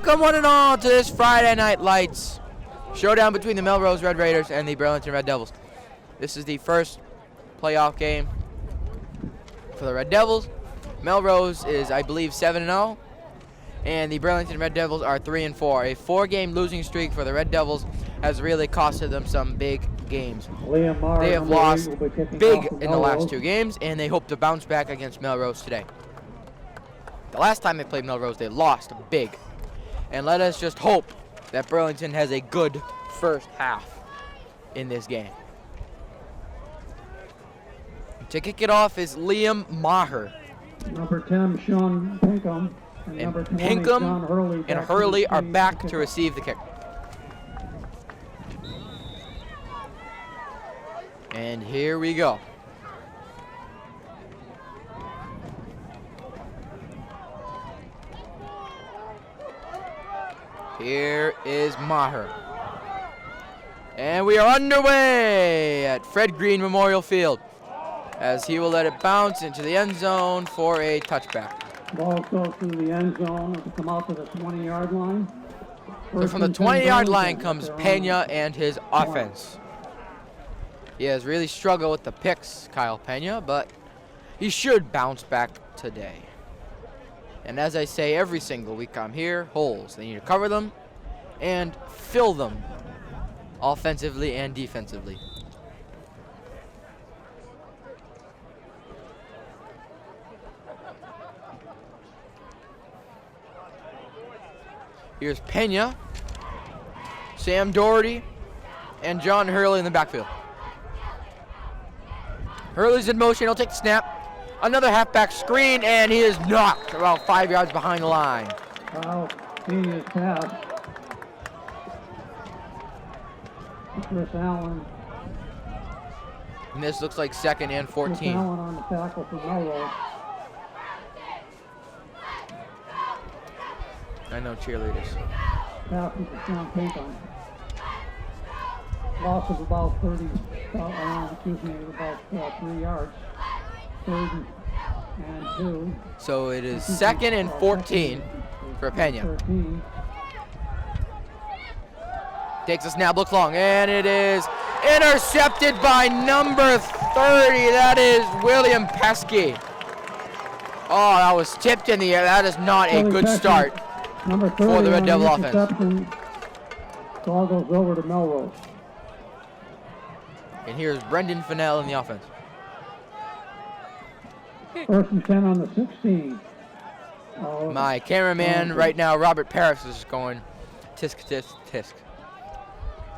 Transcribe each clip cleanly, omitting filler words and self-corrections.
Welcome one and all to this Friday Night Lights showdown between the Melrose Red Raiders and the Burlington Red Devils. This is the first playoff game for the Red Devils. Melrose is, I believe, 7-0, and the Burlington Red Devils are 3-4. A 4-game losing streak for the Red Devils has really costed them some big games. They have lost big in the last 2 games, and they hope to bounce back against Melrose today. The last time they played Melrose, they lost big. And let us just hope that Burlington has a good first half in this game. To kick it off is Liam Maher. Number 10, Sean Pinkham. And number 20, Pinkham John Hurley and Hurley are back to receive the kick. And here we go. Here is Maher. And we are underway at Fred Green Memorial Field as he will let it bounce into the end zone for a touchback. Ball goes through the end zone to come out to the 20-yard line. So from the 20-yard line comes Pena and his offense. He has really struggled with the picks, Kyle Pena, but he should bounce back today. And as I say every single week I'm here, holes. They need to cover them and fill them offensively and defensively. Here's Pena, Sam Doherty, and John Hurley in the backfield. Hurley's in motion, he'll take the snap. Another halfback screen, and he is knocked about 5 yards behind the line. Wow, he is passed. Chris Allen. And this looks like 2nd and 14. Chris Allen on the tackle for Melrose. I know cheerleaders. Pass to Sean Pinkham. Loss of about 3 yards. 3rd and 2. So it is 2nd and 14 for Pena. 13. Takes a snap, looks long, and it is intercepted by number 30. That is William Pesky. Oh, that was tipped in the air. That is not a good start for the Red Devil offense. Ball goes over to Melrose. And here's Brendan Fennell in the offense. 1st and 10 on the 16. My cameraman right now, Robert Parris, is going tisk, tisk, tisk.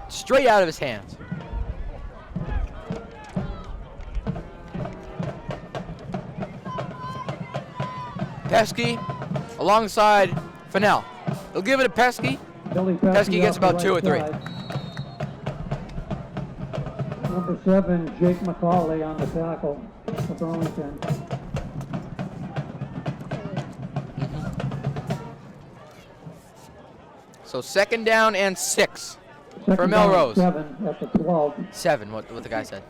Straight out of his hands. Pesky alongside Fennell. They'll give it to Pesky. Pesky gets about 2 or 3. Number 7, Jake McCauley on the tackle for Burlington. So 2nd down and 6 Second for Melrose. 7 at the 12. 7, what the guy said.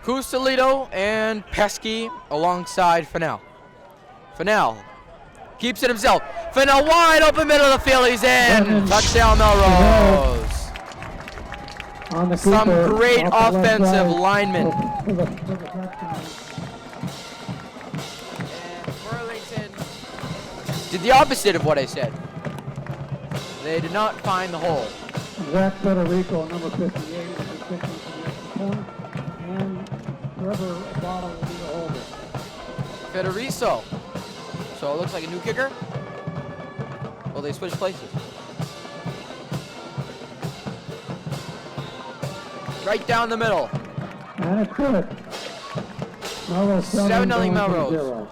Cusalito and Pesky alongside Fennell. Fennell keeps it himself. Fennell wide open middle of the field. He's in. Touchdown Melrose. Some great offensive linemen. And Burlington did the opposite of what I said. They did not find the hole. Zach Federico, number 58, will be kicking for the extra point. And Trevor Bottle will be the holder. Federico. So it looks like a new kicker. Well, they switched places. Right down the middle. And it's good. 7-0 Melrose.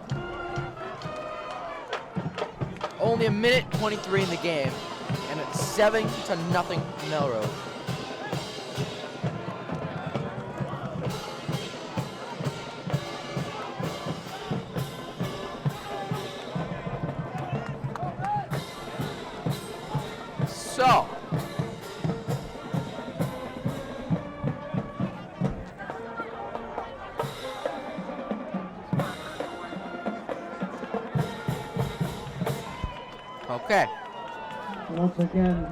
Only a minute 23 in the game, and it's 7-0 Melrose. So, Okay. Once again,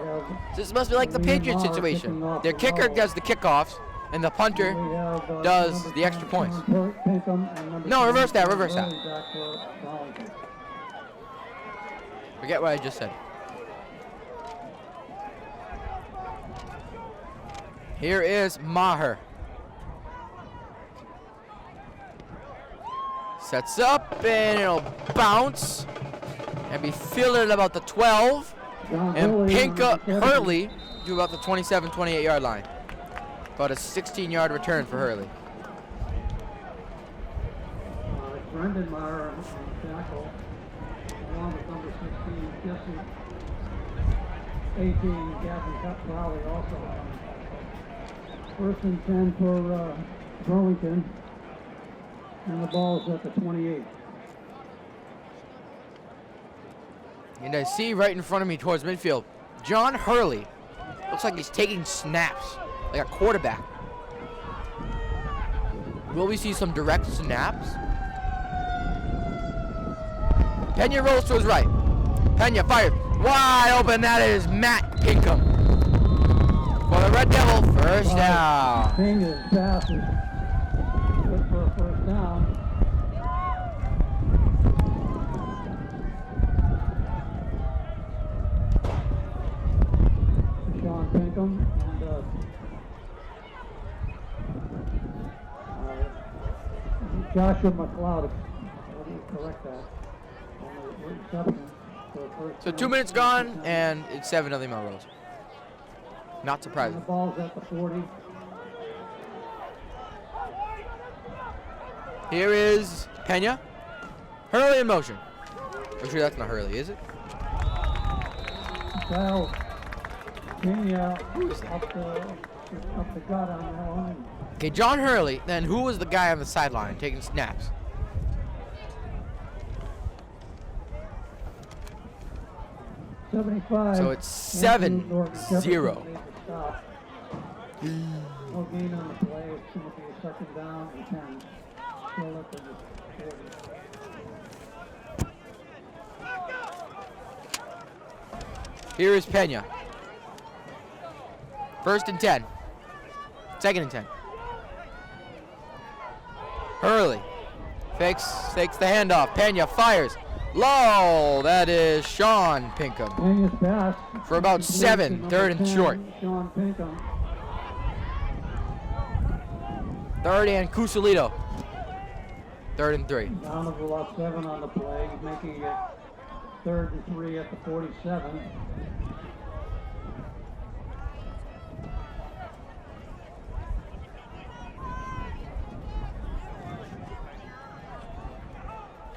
we have This must be like the Liam Patriots Maher situation. kicking off Their the kicker ball. does the kickoffs, and the punter We have, does number the extra 10, points. Sean Pinkham, and number No, 10, reverse that, Sean reverse that. Burley back for Burlington. Forget what I just said. Here is Maher. Sets up, and it'll bounce. And be fielded at about the 12. John And Hurley, Pinka number 70. Hurley to about the 27, 28 yard line. About a 16-yard return for Hurley. Brendan Meyer on tackle, along with number 16, Jesse, 18, Gavin Crowley also on. First and 10 for Burlington, and the ball is at the 28. And I see right in front of me towards midfield, John Hurley. Looks like he's taking snaps, like a quarterback. Will we see some direct snaps? Pena rolls to his right. Pena fires. Wide open, that is Matt Pinkham. For the Red Devil, first down. Pena's pass is good for a first down. Sean Pinkham and Joshua McLeod. Let me correct that. On the reception for a first So down. 2 minutes gone, and it's 7-0 Melrose. Not And the surprising. ball's at the 40. Here is Pena. Hurley in motion. I'm sure that's not Hurley, is it? Kyle Pena Who is that? up the gut on that one. Okay, John Hurley. Then who was the guy on the sideline taking snaps? $75. So it's 7-0. No gain on the play. It's going to be a second down and 10. Still up in the 40. Here is Pena. First and 10. Second and 10. Hurley takes the handoff. Pena fires. Low. That is Sean Pinkham. Pena's pass. For about Complete 7, to number third and 10, short. Sean Pinkham. Third and Cusalito. Third and 3. Down of about 7 on the play. He's making it 3rd and 3 at the 47.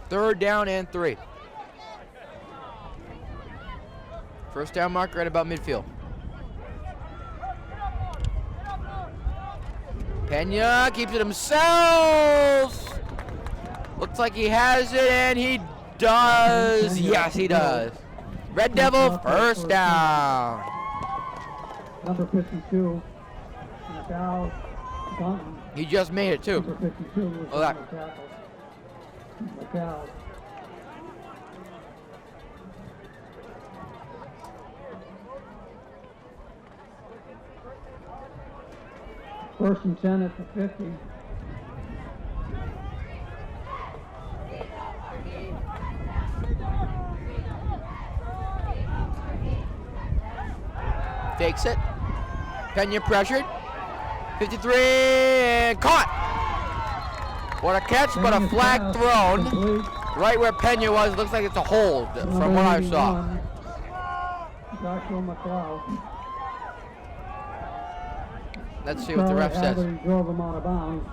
Third down and 3. First down marker right about midfield. Pena keeps it himself. Looks like he has it, and he does. Yes, he does. Red Devil, first down. Number 52, Macau Gunton. He just made it, too. Number 52 was Oh, that- on the tackle. Macau. First and 10 at the 50. Fakes it. Pena pressured. 53 and caught. What a catch, but a Pena's flag pass thrown. complete. Right where Pena was. Looks like it's a hold from what I saw. Number 81, Joshua McLeod. Let's see what the ref says. Hadley drove him out of bounds.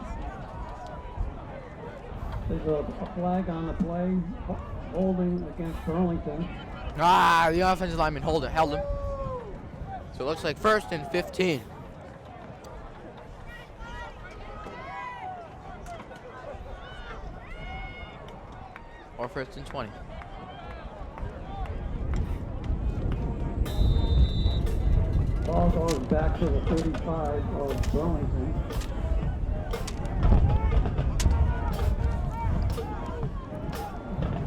There's a flag on the play, holding against Burlington. Ah, the offensive lineman held him. So it looks like first and 15. Or first and 20. Ball goes back to the 35 of Burlington.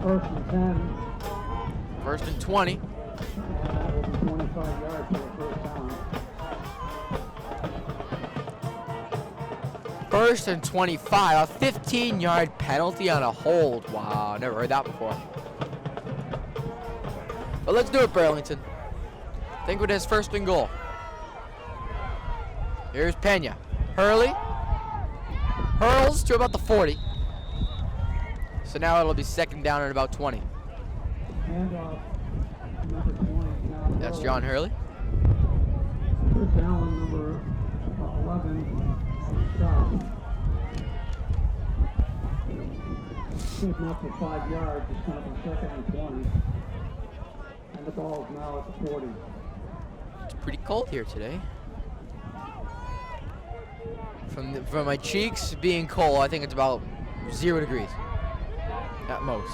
First and 10. First and 20. That will be 25 yards for the first down. First and 25. A 15-yard penalty on a hold. Wow, never heard that before. But let's do it, Burlington. I think with his first and goal. Here's Pena. Hurley. Hurls to about the 40. So now it'll be second down at about 20. Handoff, number 20, John That's Hurley. John Hurley. First down, number 11, stop. Shooting up for 5 yards, it's going to be second and 20. And the ball is now at the 40. It's pretty cold here today. From my cheeks being cold, I think it's about 0 degrees at most.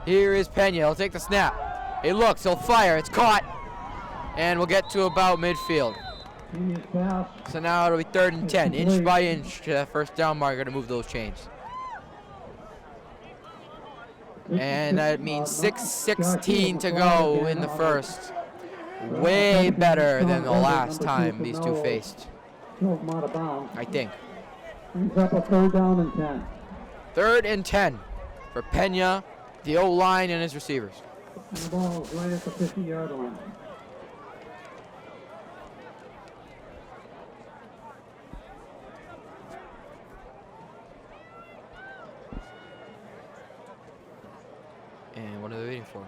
Here is Pena. He'll take the snap. He looks. He'll fire. It's caught. And we'll get to about midfield. Pena's pass. So now it'll be third and 10. Inch by inch to that first down marker to move those chains. And that means 6:16 to go in the first. Way better than the last time these two faced, Drove him out of bounds. I think. Brings up a third down and 10. Third and 10 for Pena, the O-line, and his receivers. And the ball is right at the 50-yard line. And what are they waiting for?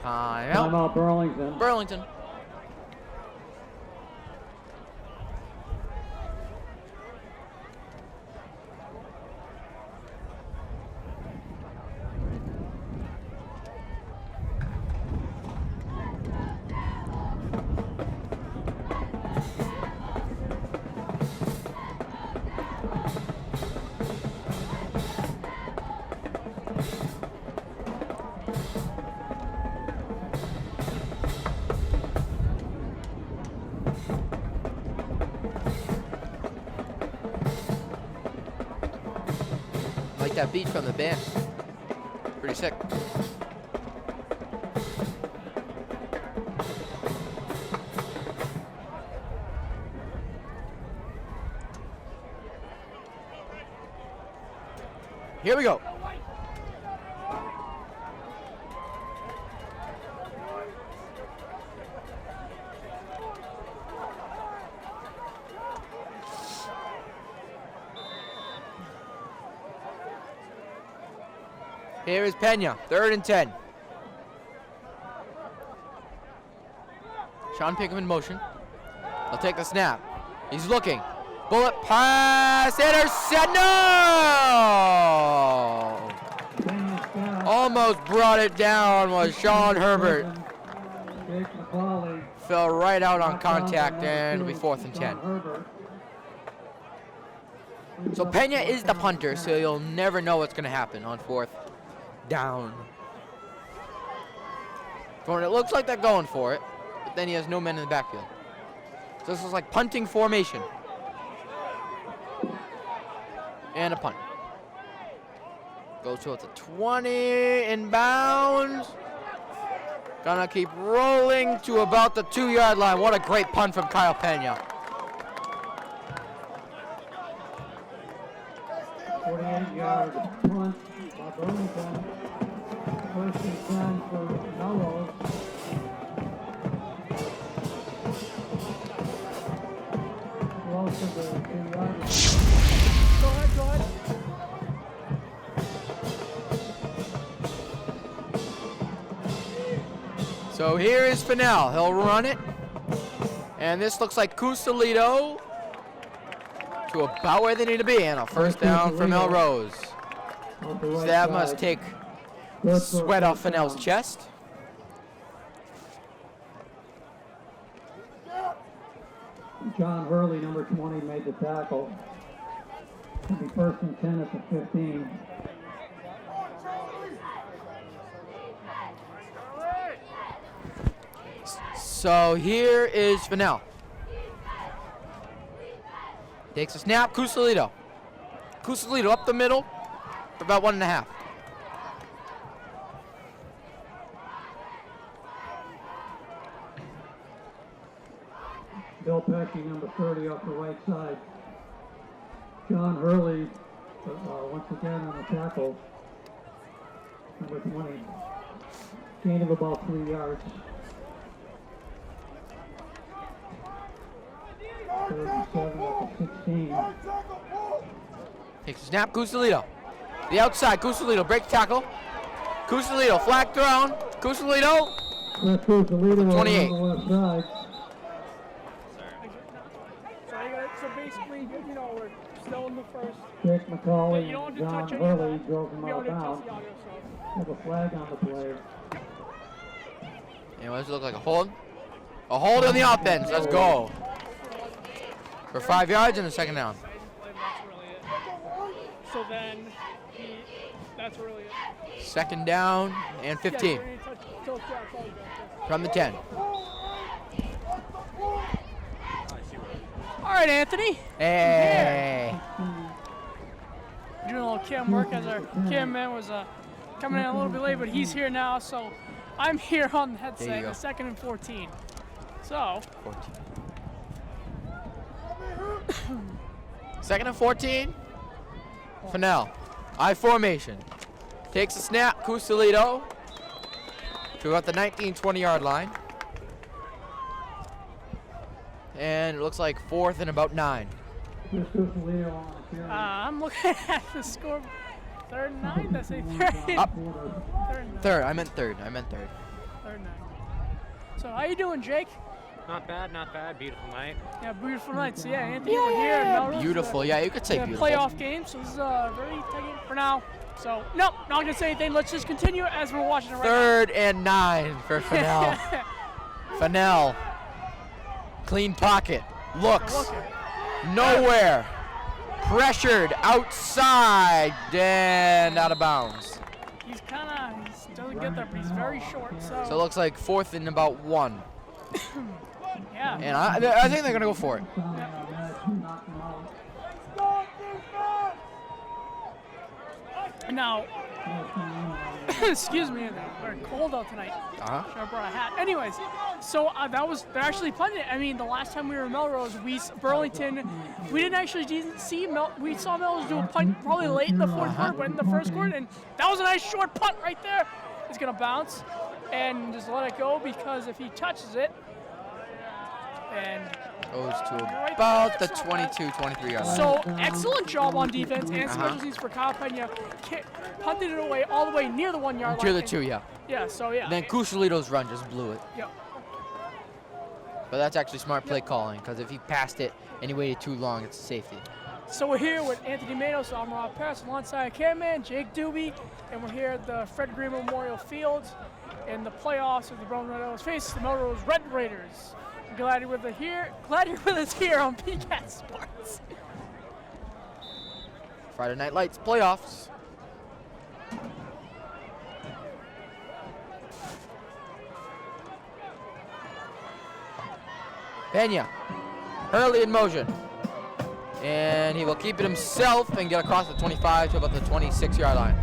Timeout. Timeout Burlington. Burlington. Like that beat from the band. Pretty sick. Here we go. Here is Pena, third and 10. Sean Pinkham in motion. He'll take the snap. He's looking. Bullet pass, intercept, no! Almost brought it down was Sean Herbert. Fell right out on contact and it'll be fourth and 10. So Pena is the punter, so you'll never know what's gonna happen on fourth down. When it looks like they're going for it, but then he has no men in the backfield. So this is like punting formation. And a punt. Goes to the 20, inbounds. Gonna keep rolling to about the 2-yard line. What a great punt from Kyle Pena. 48-yard punt by Burlington. First and 10 for Melrose. Close to the 2-yard line. Go ahead. So here is Fennell. He'll run it. And this looks like Cusalito to about where they need to be. And a first down for Melrose. So that must take sweat off Fennell's chest. John Hurley, number 20, made the tackle. It'll be first and 10 at the 15. So here is Fennell. Takes a snap, Cusalito. Cusalito up the middle for about 1.5. Bill Pecky, number 30, off the right side. John Hurley, once again on the tackle, number 20. Gain of about 3 yards. 37 up to 16. Takes a snap, Cusalito. The outside, Cusalito, break tackle. Cusalito, flag thrown. Cusalito. That's Cusalito 28. on the left side. So basically, you know, we're still in the first. Jake McCauley You don't and have to John touch any of Hurley that. drove him We out already of touched bounds. the audio, so. Have a flag on the play. And what does it look like? A hold? A hold on the offense. Let's go. For 5 yards and a second down. That's really it. So then, that's really it. Second down and 15 from the 10. All right, Anthony. Hey. Doing a little cam work as our cameraman was coming in a little bit late, but he's here now, so I'm here on the There you headset, go. the 2nd and 14. So, 14. Second and 14. Fennell. I formation. Takes a snap. Cusalito to about the 19-20 yard line. And it looks like 4th and about 9. Here's Cusalito on the carry. I'm looking at the score. 3rd and 9? Did I say 3rd? Up. 3rd and 9. Third. I meant third. 3rd and 9. So, how you doing, Jake? Not bad, not bad. Beautiful night. Yeah, beautiful night. So, yeah, Anthony, we're here in Melrose. Beautiful. Yeah, you could say Yeah, beautiful. playoff game, so this is very tight for now. So, nope, not going to say anything. Let's just continue as we're watching it right Third and 9 for Fennell. now. Fennell. Clean pocket. Looks. Look at Nowhere. Pressured outside and out of bounds. it. He's kind of, he doesn't get there, but he's very short. So, So it looks like 4th and about 1. yeah. And I think they're going to go for it. Now, excuse me, it's very cold out tonight. Uh-huh. Should have brought a hat. Anyways, so they're actually playing it. I mean, the last time we were in Melrose, Burlington, we didn't actually see we saw Melrose do a punt probably late in the fourth quarter, but in the first quarter, and that was a nice short punt right there. It's gonna bounce and just let it go because if he touches it, and Goes to about the 22, 23 yard line. so excellent job on defense and Uh-huh. special teams for Kyle Pena, punted it away all the way near the 1 yard line. To the and- 2, yeah. Yeah, so yeah. Then Cusalito's run just blew it. Yeah. But that's actually smart play calling, because if he passed it and he waited too long, it's a safety. So we're here with Anthony Matos, I'm Rob Parris, alongside cameraman Jake Doobie, and we're here at the Fred Green Memorial Field in the playoffs of the Burlington Red Raiders face the Melrose Red Raiders. Glad you're with us here. Glad you're with us here on BCAT Sports. Friday Night Lights playoffs. Pena. Hurley in motion. And he will keep it himself and get across the 25 to about the 26 yard line.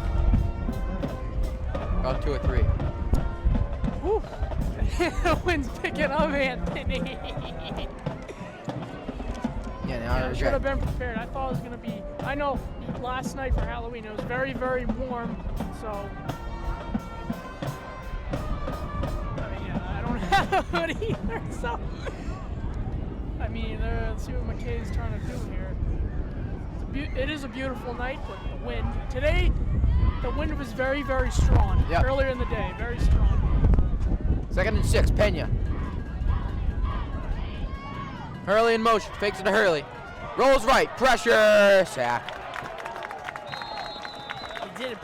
About 2 or 3. Woo. The wind's picking up, Anthony. Yeah, now I I should have regret. been prepared. I thought it was going to be, I know last night for Halloween it was very, very warm, so. I mean, yeah, I don't have a hoodie either, so. I mean, let's see what McKay's trying to do here. It is a beautiful night, but the wind. Today, the wind was very, very strong. Yep. Earlier in the day, very strong. 2nd and 6, Pena. Hurley in motion, fakes it to Hurley. Rolls right, pressure, sack.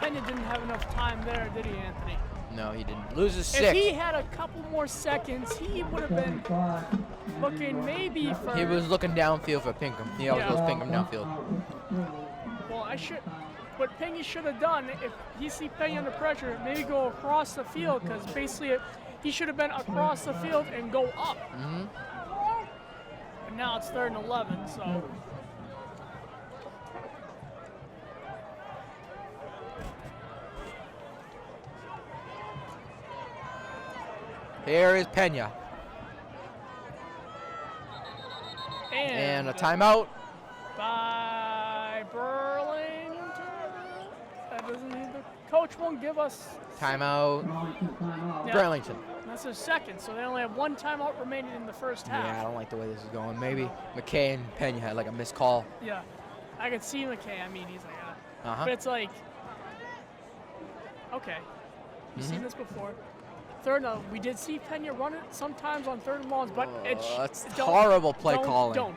Pena didn't have enough time there, did he, Anthony? No, he didn't. Loses If 6. he had a couple more seconds, he would have been looking maybe for. He was looking downfield for Pinkham. He always Yeah. goes Pinkham downfield. Well, what Pena should have done, if he see Pena under pressure, maybe go across the field, because basically he should have been across the field and go up. Mm-hmm. And now it's 3rd and 11, so. Here is Pena. And a timeout. By Burlington. That doesn't mean the coach won't give us. Timeout. Yeah. Burlington. That's their second, so they only have 1 timeout remaining in the first half. Yeah, I don't like the way this is going. Maybe McKay and Pena had like a missed call. Yeah, I could see McKay. I mean, he's like, Uh-huh. but it's like, okay, we've seen this before. We did see Pena run it sometimes on 3rd and longs, but That's don't- horrible play calling. Don't.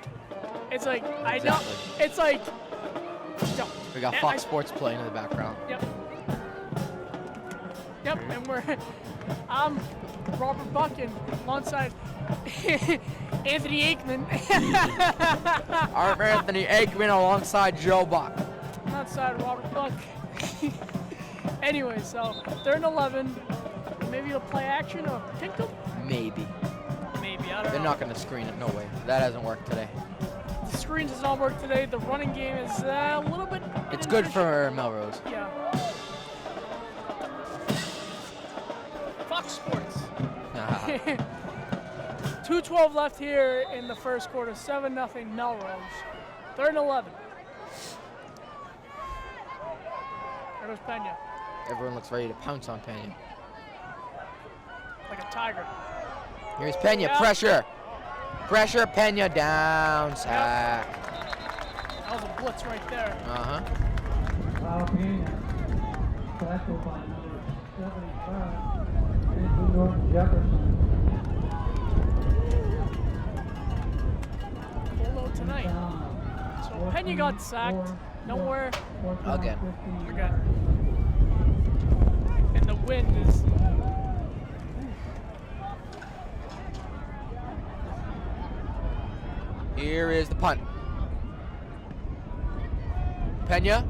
It's like I Exactly. know. It's like don't. We got And Fox Sports playing in the background. Yep. Yep, and I'm Robert Buckin alongside Anthony Aikman. Our Anthony Aikman alongside Joe Buck. Outside Robert Buck. Anyway, so 3rd and 11. Maybe a play action or pick them? Maybe. Maybe, I don't know. They're not going to screen it. No way. That hasn't worked today. The screen does not work today. The running game is a little bit. It's good for Melrose. Yeah. Fox Sports. 2:12 left here in the first quarter. 7-0 Melrose. 3rd and 11. There goes Pena. Everyone looks ready to pounce on Pena. Like a tiger. Here's Pena. Yep. Pressure. Pressure. Pena down. Sack. That was a blitz right there. Uh-huh. Pena. Tackled by number 75. Andrew Norton Jefferson. Full load tonight. So Pena got sacked. Nowhere. Again. Again. And the wind is. Here is the punt. Pena.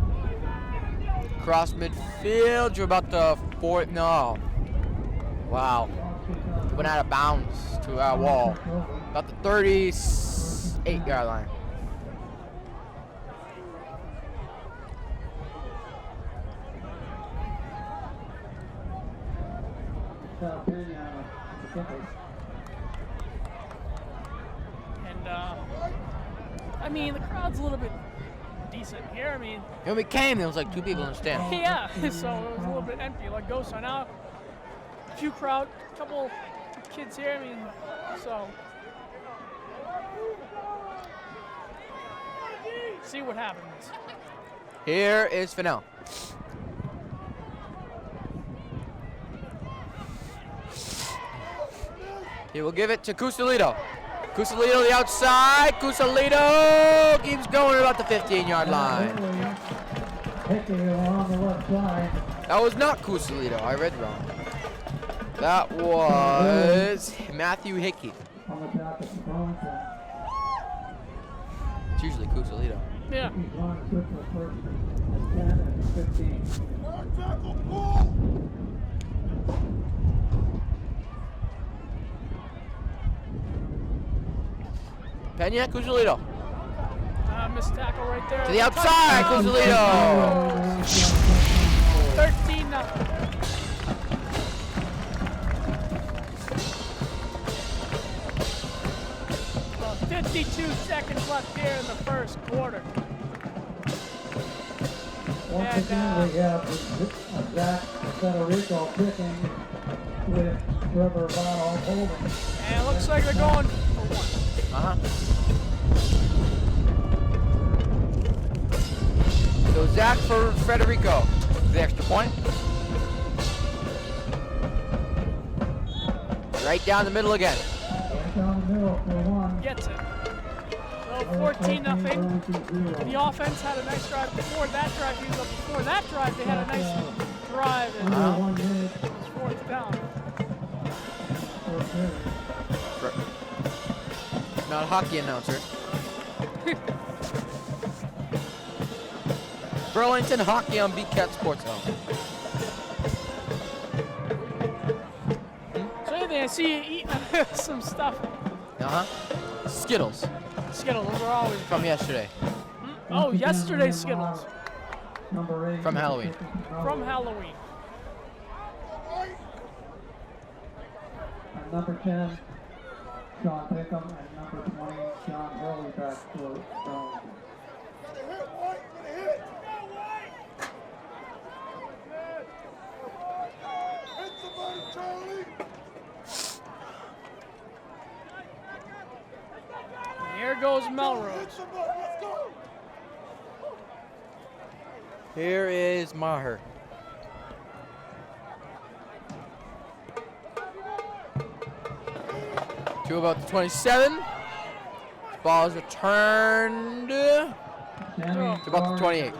Cross midfield. You're about the 4th. No. Wow. Went out of bounds to our wall. About the 38-yard line. And, I mean, the crowd's a little bit decent here. I mean, When we came, there was like 2 people in the stand. yeah, so it was a little bit empty, like Ghost. So now, a few crowd, couple kids here. I mean, so see what happens. Here is Fennell. He will give it to Cusalito. Cusalito the outside. Cusalito keeps going about the 15-yard line. That was not Cusalito. I read wrong. That was Matthew Hickey. It's usually Cusalito. Yeah. Pena, Cusalito. Missed tackle right there. To the outside, Cusalito. 13-0. 52 seconds left here in the first quarter. Once again, we have Zach Federico picking with Trevor Votto holding. And it looks like they're going for 1. Uh-huh. So Zach for Federico. The extra point. Right down the middle again. Right down the middle for 1. Gets it. So 14-0. The offense had a nice drive before that drive. Before that drive, they had a nice drive. And Under 1 minute. it's 4th down. Not a hockey announcer. Burlington hockey on BCAT Sports Zone. So Yeah, see you eating some stuff. Skittles Skittles, those are always from yesterday. Oh, yesterday's Skittles. Number 8. From Halloween. From Halloween. And number 10, Sean Pickham, and number 20, John Hurley back for Burlington. Here goes Melrose. Here is Maher. To about the 27. Ball is returned to about the 28.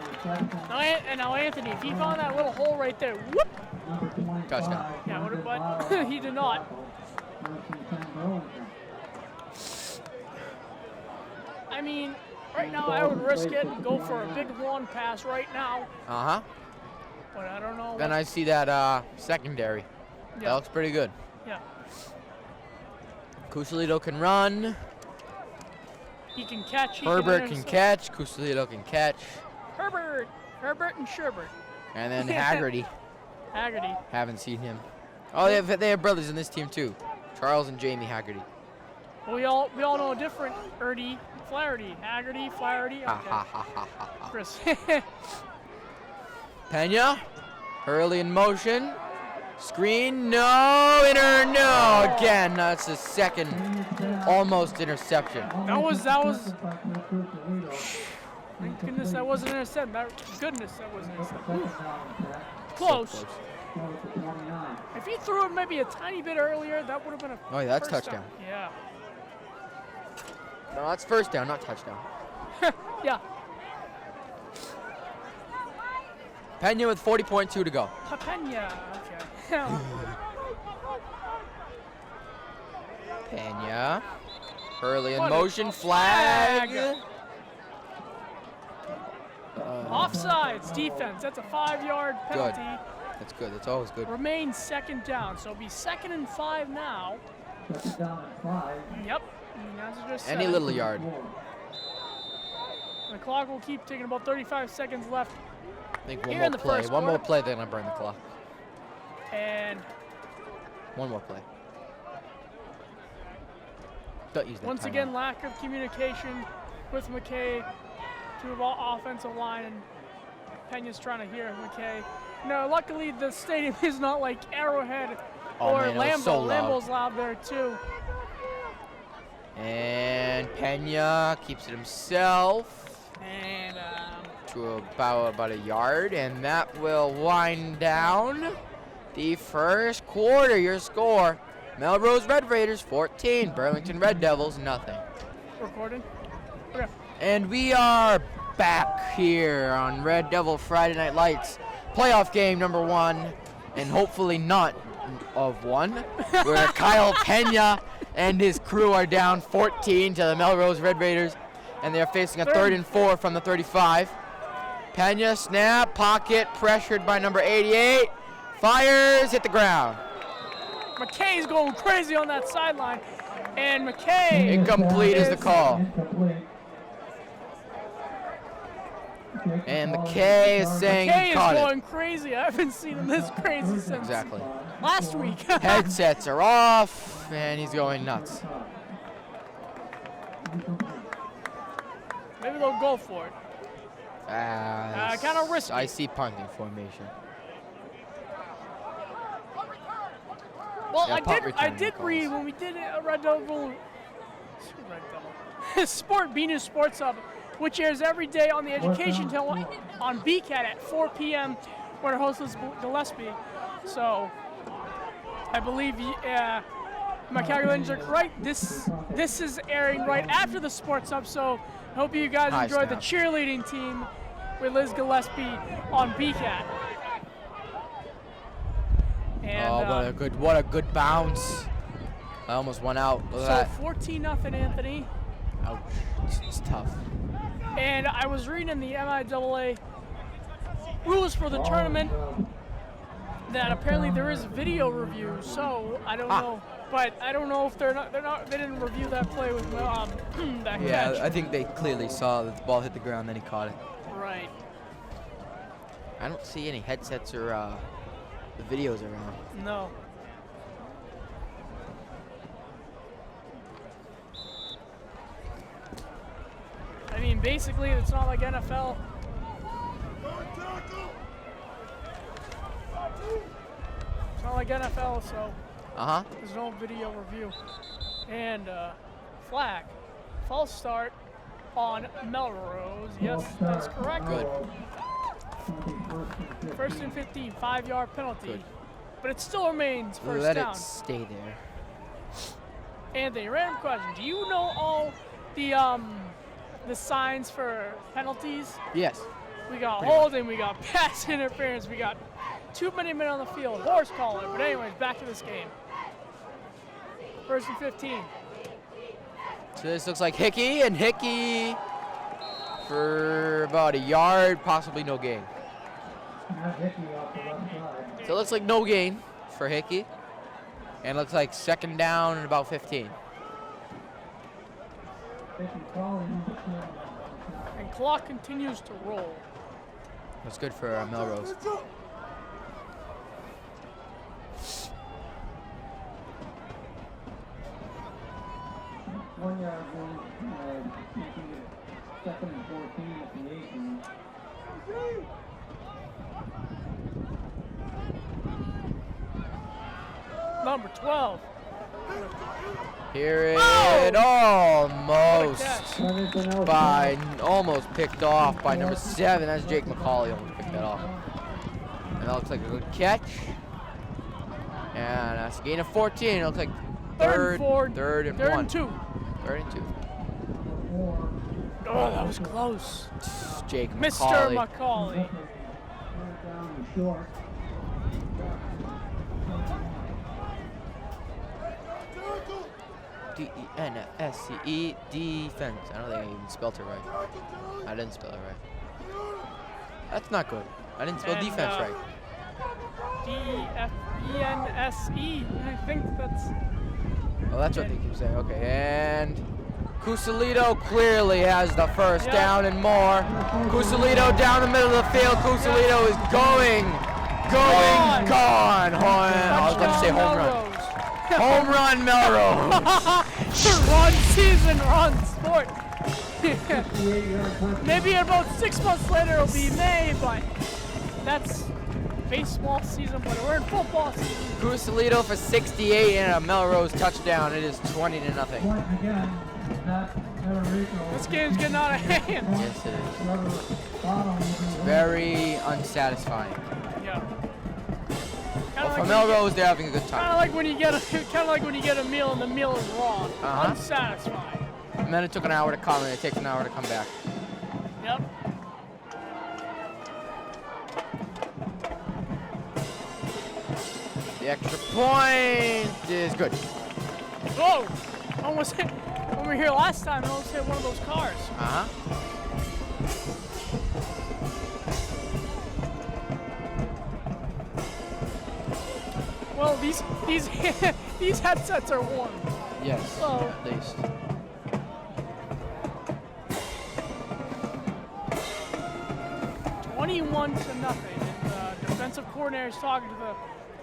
Now Anthony, if he found that little hole right there, whoop! Touchdown. Yeah, but he did not. I mean, right now I would risk it and go for a big one pass right now. But I don't know. Then I see that secondary. Yeah. That looks pretty good. Yeah. Cusilito can run. He can catch. Herbert can catch. Cusilito can catch. Herbert and Sherbert. And then Haggerty. Haggerty. Haven't seen him. Oh, they have brothers in this team too. Charles and Jamie Haggerty. Well, we all know a different Erdy, Flaherty, Haggerty, Flaherty. Okay. Chris. Pena. Hurley in motion. Screen. No. No. Again, that's the second almost interception. That was. Thank goodness that wasn't an interception. Goodness that wasn't an interception. Close. So close. If he threw it maybe a tiny bit earlier, that would have been a Oh, yeah, that's first touchdown. down. Yeah. No, that's first down, not touchdown. Yeah. Pena with 40.2 to go. Pena. Okay. Pena. Hurley in What a motion. Flag. Offsides defense. That's a 5-yard penalty. Good. That's good. That's always good. Remains second down, so it'll be 2nd and 5 now. Second down and 5. Yep. And that's just Any little yard. The clock will keep ticking. About 35 seconds left. I think one Here more in the play. first One more quarter. play, then I burn the clock. And One more play. Don't use that once timeout. again, lack of communication with McKay to the offensive line, and Pena's trying to hear McKay. No, luckily the stadium is not like Arrowhead or man, it was Lambeau. so loud. Lambeau's loud there too. And Pena keeps it himself And to about a yard, and that will wind down the first quarter. Your score: Melrose Red Raiders 14, Burlington Red Devils nothing. recording. Okay. And we are back here on Red Devil Friday Night Lights, playoff game number 1, and hopefully not of 1, where Kyle Pena and his crew are down 14 to the Melrose Red Raiders, and they're facing a 3rd and 4 from the 35. Pena snap, pocket, pressured by number 88, fires, hit the ground. McKay's going crazy on that sideline, and McKay. Incomplete is the call. Incomplete. And McKay is saying McKay he is caught going it. crazy. I haven't seen him this crazy since Exactly. last week. Headsets are off, and he's going nuts. Maybe they'll go for it. Kind of risky. I see punting formation. Well, Yeah, punt I return did calls. read when we did a Red Devil Sport B News Sports Hub, which airs every day on the education channel on BCAT at 4 p.m. where our host is Gillespie. So I believe my calculations are correct. This is airing right after the Sports Hub. So I hope you guys High enjoyed the snap. cheerleading team with Liz Gillespie on BCAT. And, Oh, what a good bounce. I almost went out. Look at so that. 14-0 Anthony. Ouch. It's tough. And I was reading the MIAA rules for the tournament that apparently there is video review. So I don't know. But I don't know if they didn't review that play with that Yeah, catch. I think they clearly saw that the ball hit the ground, then he caught it. Right. I don't see any headsets or the videos around. No. I mean, basically, it's not like NFL. It's not like NFL, so there's no video review. And flag. False start on Melrose. Yes, that's correct. Good. First and 15, 5-yard penalty. Good. But it still remains first Let down. it stay there. Anthony, random question. Do you know all the signs for penalties? Yes. We got holding, we got pass interference, we got too many men on the field, horse collar. But anyways, back to this game. First and 15. So this looks like Hickey, and Hickey for about a yard, possibly no gain. So it looks like no gain for Hickey. And it looks like second down and about 15. And clock continues to roll. That's good for Melrose. Second and 14 at the 18. Number 12. Here it almost almost picked off by number 7. That's Jake McCauley, almost picked that off. And that looks like a good catch. And that's a gain of 14. It looks like third and 1. Third and 2. Third and 2. Oh, that was close. Jake Mr. McCauley. McCauley. D-E-N-S-C-E, defense. I don't think I even spelled it right. I didn't spell it right. That's not good. I didn't spell defense right. D-E-F-E-N-S-E. I think that's... Oh, that's what they keep saying. Okay, and Cusalito clearly has the first down and more. Cusalito down the middle of the field. Cusalito is gone. I was going to say home run. Home run, Melrose. Run season, run sport. Maybe about 6 months later it'll be May, but that's baseball season, but we're in football season. Cusalito for 68 and a Melrose touchdown. It is 20-0. This game's getting out of hand. Yes, it is. Very unsatisfying. Yeah. But for Melrose, they're having a good Kind time. of like when you get a meal and the meal is wrong. Unsatisfying. And then it took an hour to come, and it takes an hour to come back. Yep. The extra point is good. Whoa! Almost hit. When we were here last time, it almost hit one of those cars. Well, these these headsets are warm. Yes, So- at least. $21-0. And the defensive coordinator is talking to the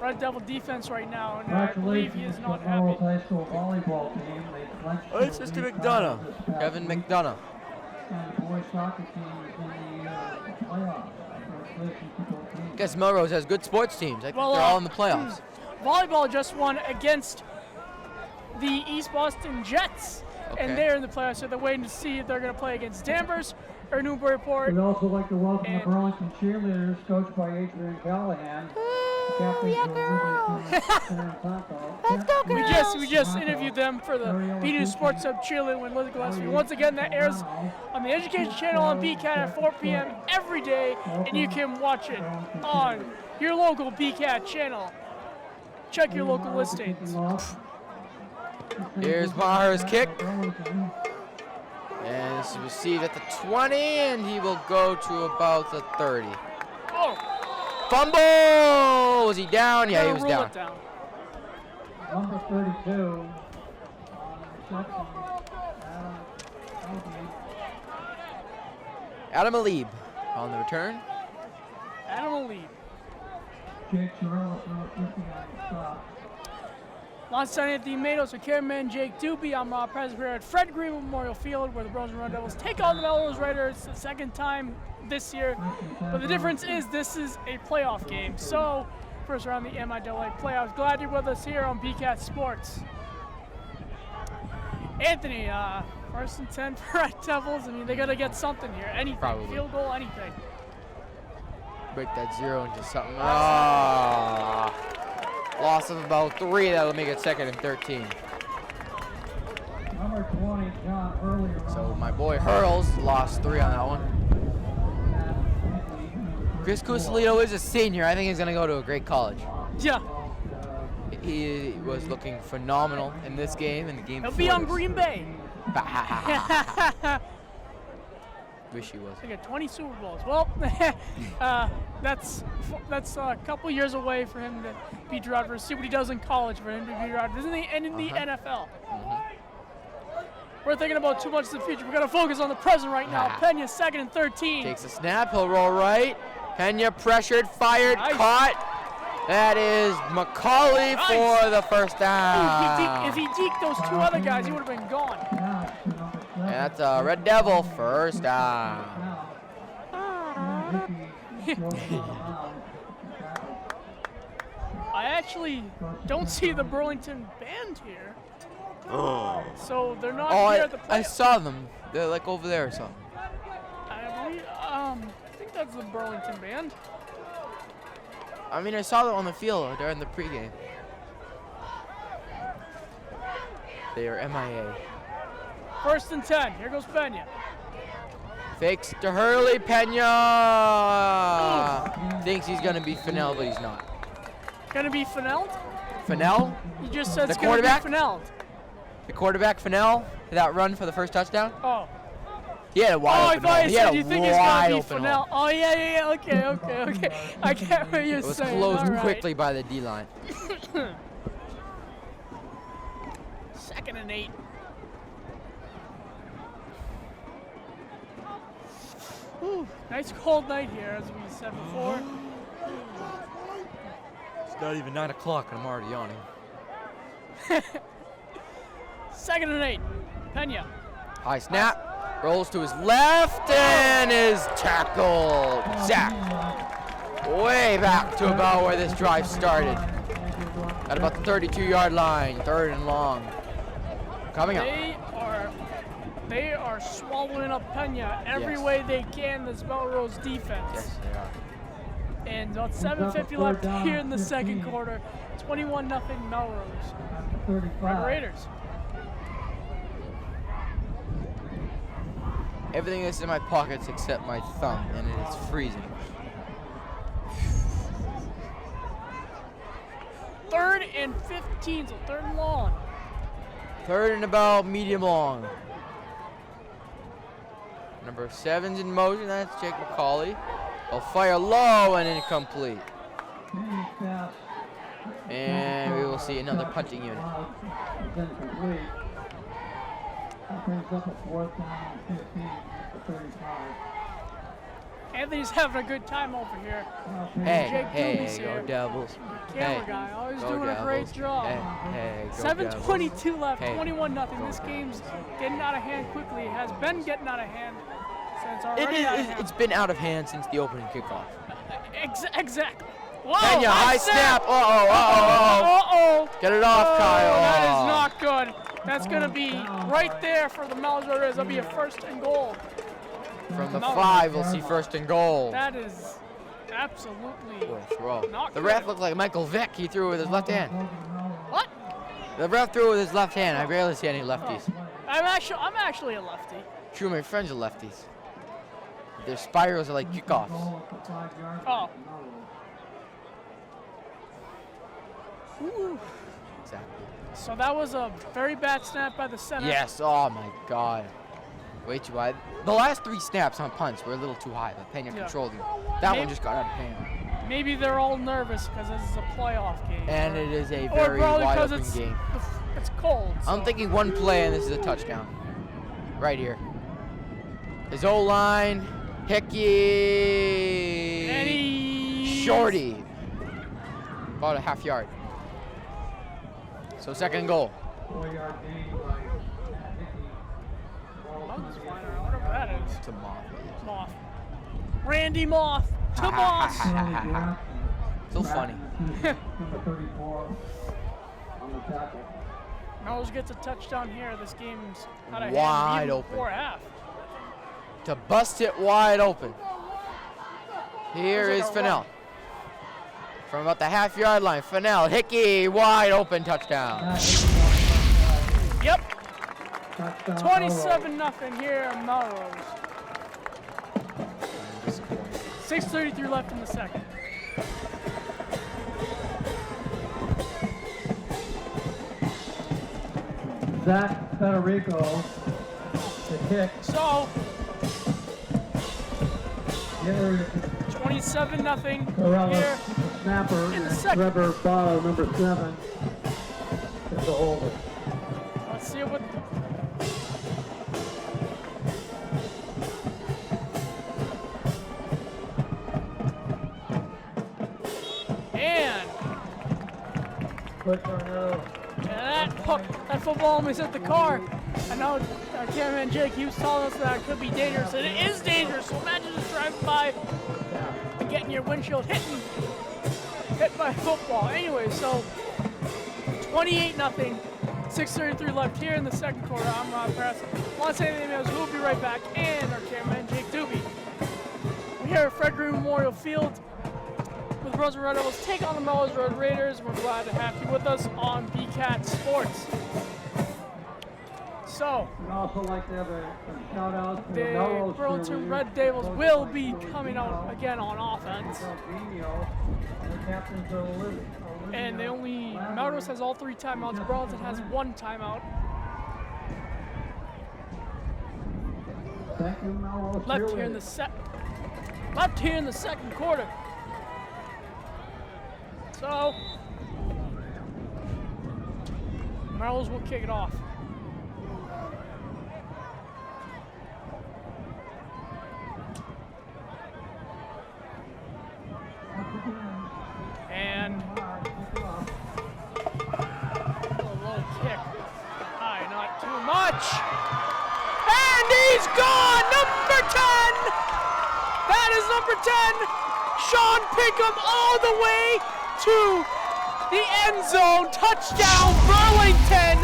Red Devil defense right now, and I believe he is not happy. High School volleyball team. Oh, it's Mr. McDonough. Kevin McDonough. And the boys soccer team is in the playoffs. I guess Melrose has good sports teams. I think Well, they're all in the playoffs. Volleyball just won against the East Boston Jets, Okay. and they're in the playoffs, so they're waiting to see if they're going to play against Danvers or Newburyport. We'd also like to welcome the And- Burlington cheerleaders, coached by Adrian Callahan. We just interviewed them for the BD Sports Hub cheerleading with Liz Gillespie. Once again, that airs on the Education Channel on BCAT at 4 p.m. every day, and you can watch it on your local BCAT channel. Check your local listings. Here's Maher's kick. And this is received at the 20, and he will go to about the 30. Oh, Fumble! Was he down? Yeah, he gotta was rule down. it down. Number 32 on reception, Adam Alib on the return. Adam Alib. Jake Chirellis, number 50 on the stop. Last night at the Matos with cameraman Jake Doobie, I'm Rob Perez here at Fred Green Memorial Field, where the Burlington Red Devils take on the Melrose Raiders. It's the second time this year, but the difference is this is a playoff game. So, first round of the MIAA playoffs. Glad you're with us here on BCAT Sports. Anthony, first and 10 for Red Devils. I mean, they got to get something here. Anything. Probably. Field goal, anything. Break that 0 into something. Ah. Loss of about 3. That'll make it 2nd and 13. Number 20, John Hurley. So my boy Hurls lost 3 on that one. Chris Cusilito is a senior. I think he's going to go to a great college. Yeah. He was looking phenomenal in this game and the game He'll before be on this. Green Bay. Wish he was. They got 20 Super Bowls. Well, that's a couple years away for him to be drafted. See what he does in college for him to be drafted and in the NFL. We're thinking about too much in the future. We're going to focus on the present right now. Pena, 2nd and 13. Takes a snap. He'll roll right. Pena pressured, fired, Nice. caught. That is McCauley Nice. for the first down. If he deked those 2 other guys, he would have been gone. And that's a Red Devil first down. I actually don't see the Burlington band here. So they're not here at the I playoffs. saw them. They're like over there or something. I believe, I think that's the Burlington band. I mean, I saw them on the field during the pregame. They are MIA. 1st and 10. Here goes Pena. Fakes to Hurley. Pena thinks he's going to be Fennell, but he's not. Gonna be Fennelled? Fennell? You just said The it's gonna be quarterback? Fennelled. The quarterback, Fennell, that run for the first touchdown? Oh. He had a wide I open thought hole. you He had said a you think it's gonna wide be open Fennell. hole. Oh yeah. Okay. I get what you're It was saying. closed All right. quickly by the D-line. 2nd and 8. Whew, nice cold night here, as we said before. It's not even 9 o'clock and I'm already yawning. 2nd and 8. Pena. High snap. Rolls to his left and is tackled. Sacked. Way back to about where this drive started. At about the 32-yard line. 3rd and long. Coming up. They are swallowing up Pena every Yes. way they can, this Melrose defense. Yes, they are. And about 7:50 left here in the second quarter. 21-0 Melrose. Red Raiders. Everything is in my pockets except my thumb, and it is freezing. 3rd and 15, so 3rd and long. 3rd and about medium long. Number 7's in motion. That's Jake McCauley. He'll fire low and incomplete. And we will see another punting unit. That brings up a 4th down and 15 for 35. Anthony's having a good time over here. Hey, Jake hey, Doobie's go here. Devils. Camera Hey, guy, always go doing a great Devils. job. Hey, go 7:22 left, Hey, 21-0. This game's getting out of hand quickly. It has been getting out of hand since already out of hand. It's been out of hand since the opening kickoff. Exactly. Whoa, Pena, high snap. Uh-oh. Uh-oh. Get it off, Kyle. That is not good. That's going to be right there for the Melrose Raiders. That'll be a 1st and goal. From the 5, we'll see 1st and goal. That is absolutely Poor throw. not The good. ref looked like Michael Vick. He threw with his left hand. What? The ref threw with his left hand. I rarely see any lefties. I'm actually a lefty. True, my friends are lefties. Their spirals are like kickoffs. Oh. Exactly. So that was a very bad snap by the center. Yes, oh my God. Way too high. The last 3 snaps on punts were a little too high, but Pena Yeah. controlled them. That one Maybe- just got out of hand. Maybe they're all nervous because this is a playoff game. And it is a or very probably wide because open game. it's cold. I'm so. thinking one play and this is a touchdown. Right here. His O-line, Hickey, And Shorty. About a half yard. So second goal. 4-yard gain by Hickey. Moth's flying around. Whatever that is. To Moth. Moth. Randy Moth to Moss. So funny. Number 34 on the tackle. Melrose gets a touchdown here. This game's out of Wide hand even open. before half. To bust it wide open. Here is Looks like a Fennell. From about the half-yard line, Fennell, Hickey, wide open touchdown. Yep. Touchdown, 27-0 here in Melrose. 6:33 left in the second. Zach Federico, the kick. So, Here 27-0 Corella, here. snapper, in the and second. Trevor Barlow, number 7, is the holder. Let's see what. And Quick tornado. that football almost hit the car. I know our cameraman Jake, he was telling us that it could be dangerous, and it is dangerous. So imagine just driving by and getting your windshield hit by a football. Anyway, so 28-0, 6:33 left here in the second quarter. I'm Rob Parris. Los Angeles, we'll be right back, and our cameraman Jake Doobie. We're here at Fred Green Memorial Field with Melrose Red Raiders take on the Melrose Red Raiders. We're glad to have you with us on BCAT Sports. So, We'd also like to have a shout out to the Melrose Burlington cheerleaders. Red Devils Coach will Mike be Pellegrino, coming out again on offense. Pellegrino, and the captains are Olivia. And they only, Matos has all 3 timeouts. Burlington has 1 timeout. Thank you, Melrose Left here in the second quarter. So, Melrose will kick it off. And a low kick. High, not too much. And he's gone! Number 10! That is number 10! Sean Pinkham all the way to the end zone. Touchdown, Burlington!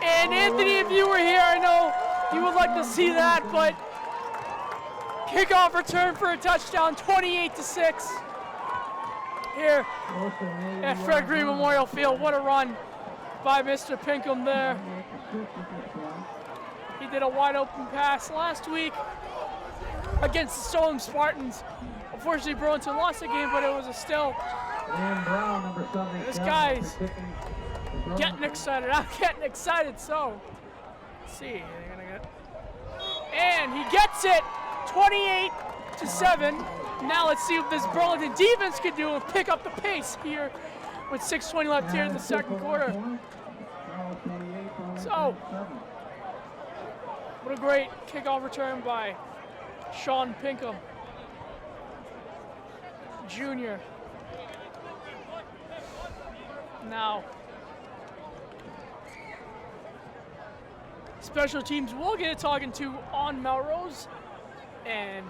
And Anthony, if you were here, I know you would like to see that, but kickoff return for a touchdown, 28-6. Here at Fred Green Memorial Field. What a run by Mr. Pinkham there. He did a wide open pass last week against the Stolen Spartans. Unfortunately, Burlington lost the game, but it was a still. Brown, number 77, This guy's for kicking the getting excited. I'm getting excited, so let's see. They're gonna get, and he gets it, 28-7. Now let's see what this Burlington defense can do and pick up the pace here with 6:20 left here in the second quarter. So, what a great kickoff return by Sean Pinkham, Jr. Now, special teams will get a talking to on Melrose, and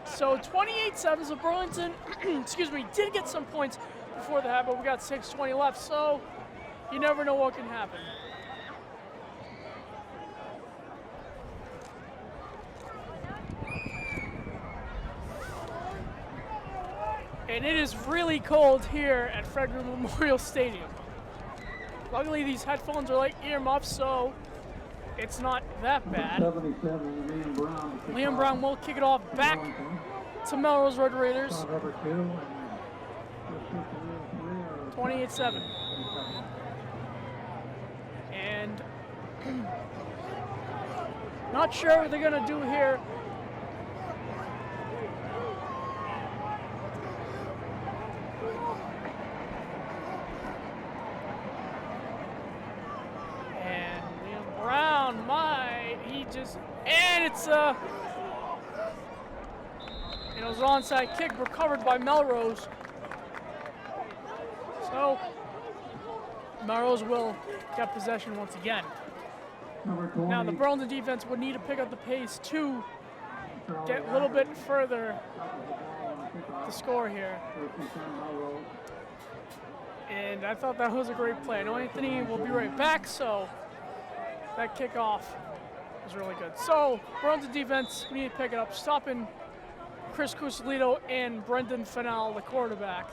so 28-7, so Burlington, excuse me, did get some points before the half, but we got 6:20 left, so you never know what can happen. And it is really cold here at Fred Green Memorial Stadium. Luckily, these headphones are like earmuffs, so it's not that bad. 77, Liam Brown. Liam Brown will kick it off back to Melrose Red Raiders. 28-7. And not sure what they're gonna do here. and it's it was an onside kick recovered by Melrose. So Melrose will get possession once again. Number 20. Now the Burlington defense would need to pick up the pace to get a little bit further to score here. And I thought that was a great play. I know Anthony will be right back, so that kickoff was really good. So Burlington defense, we need to pick it up, stopping Chris Cusolito and Brendan Fennell, the quarterback.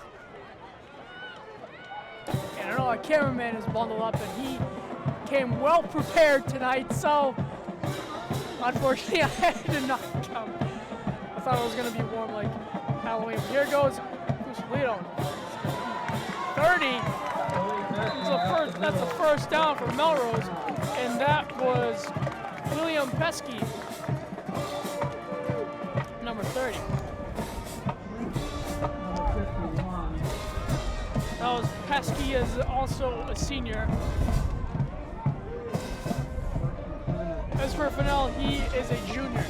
And I know our cameraman is bundled up, and he came well prepared tonight, so unfortunately I did not come. I thought it was going to be warm like Halloween. Here goes Cusolito. 30. That's a first down for Melrose, and that was William Pesky, number 30. That was Pesky, is also a senior. As for Fennell, he is a junior.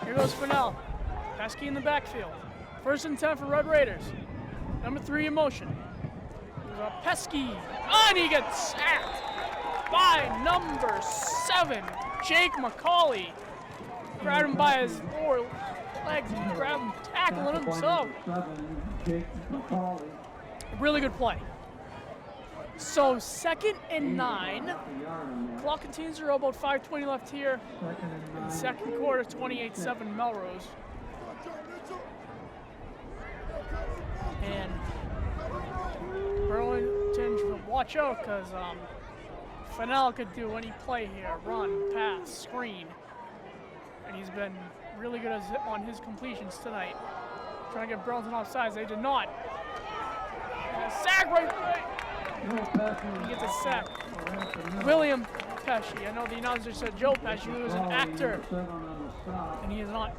Here goes Fennell. Pesky in the backfield. 1st and 10 for Red Raiders. Number 3 in motion. There's a Pesky, and he gets sacked by number 7, Jake McCauley. Grabbed him by his lower legs and grabbed him, tackling him. So, really good play. So 2nd and 9. Clock continues to roll, about 5:20 left here. In the second quarter, 28-7 Melrose. And Burlington should watch out, because Fennell could do any play here. Run, pass, screen. And he's been really good on his completions tonight. Trying to get Burlington off sides. They did not. And a sack right there. He gets a sack. William Pesci. I know the announcer said Joe Pesci, who is an actor. And he is not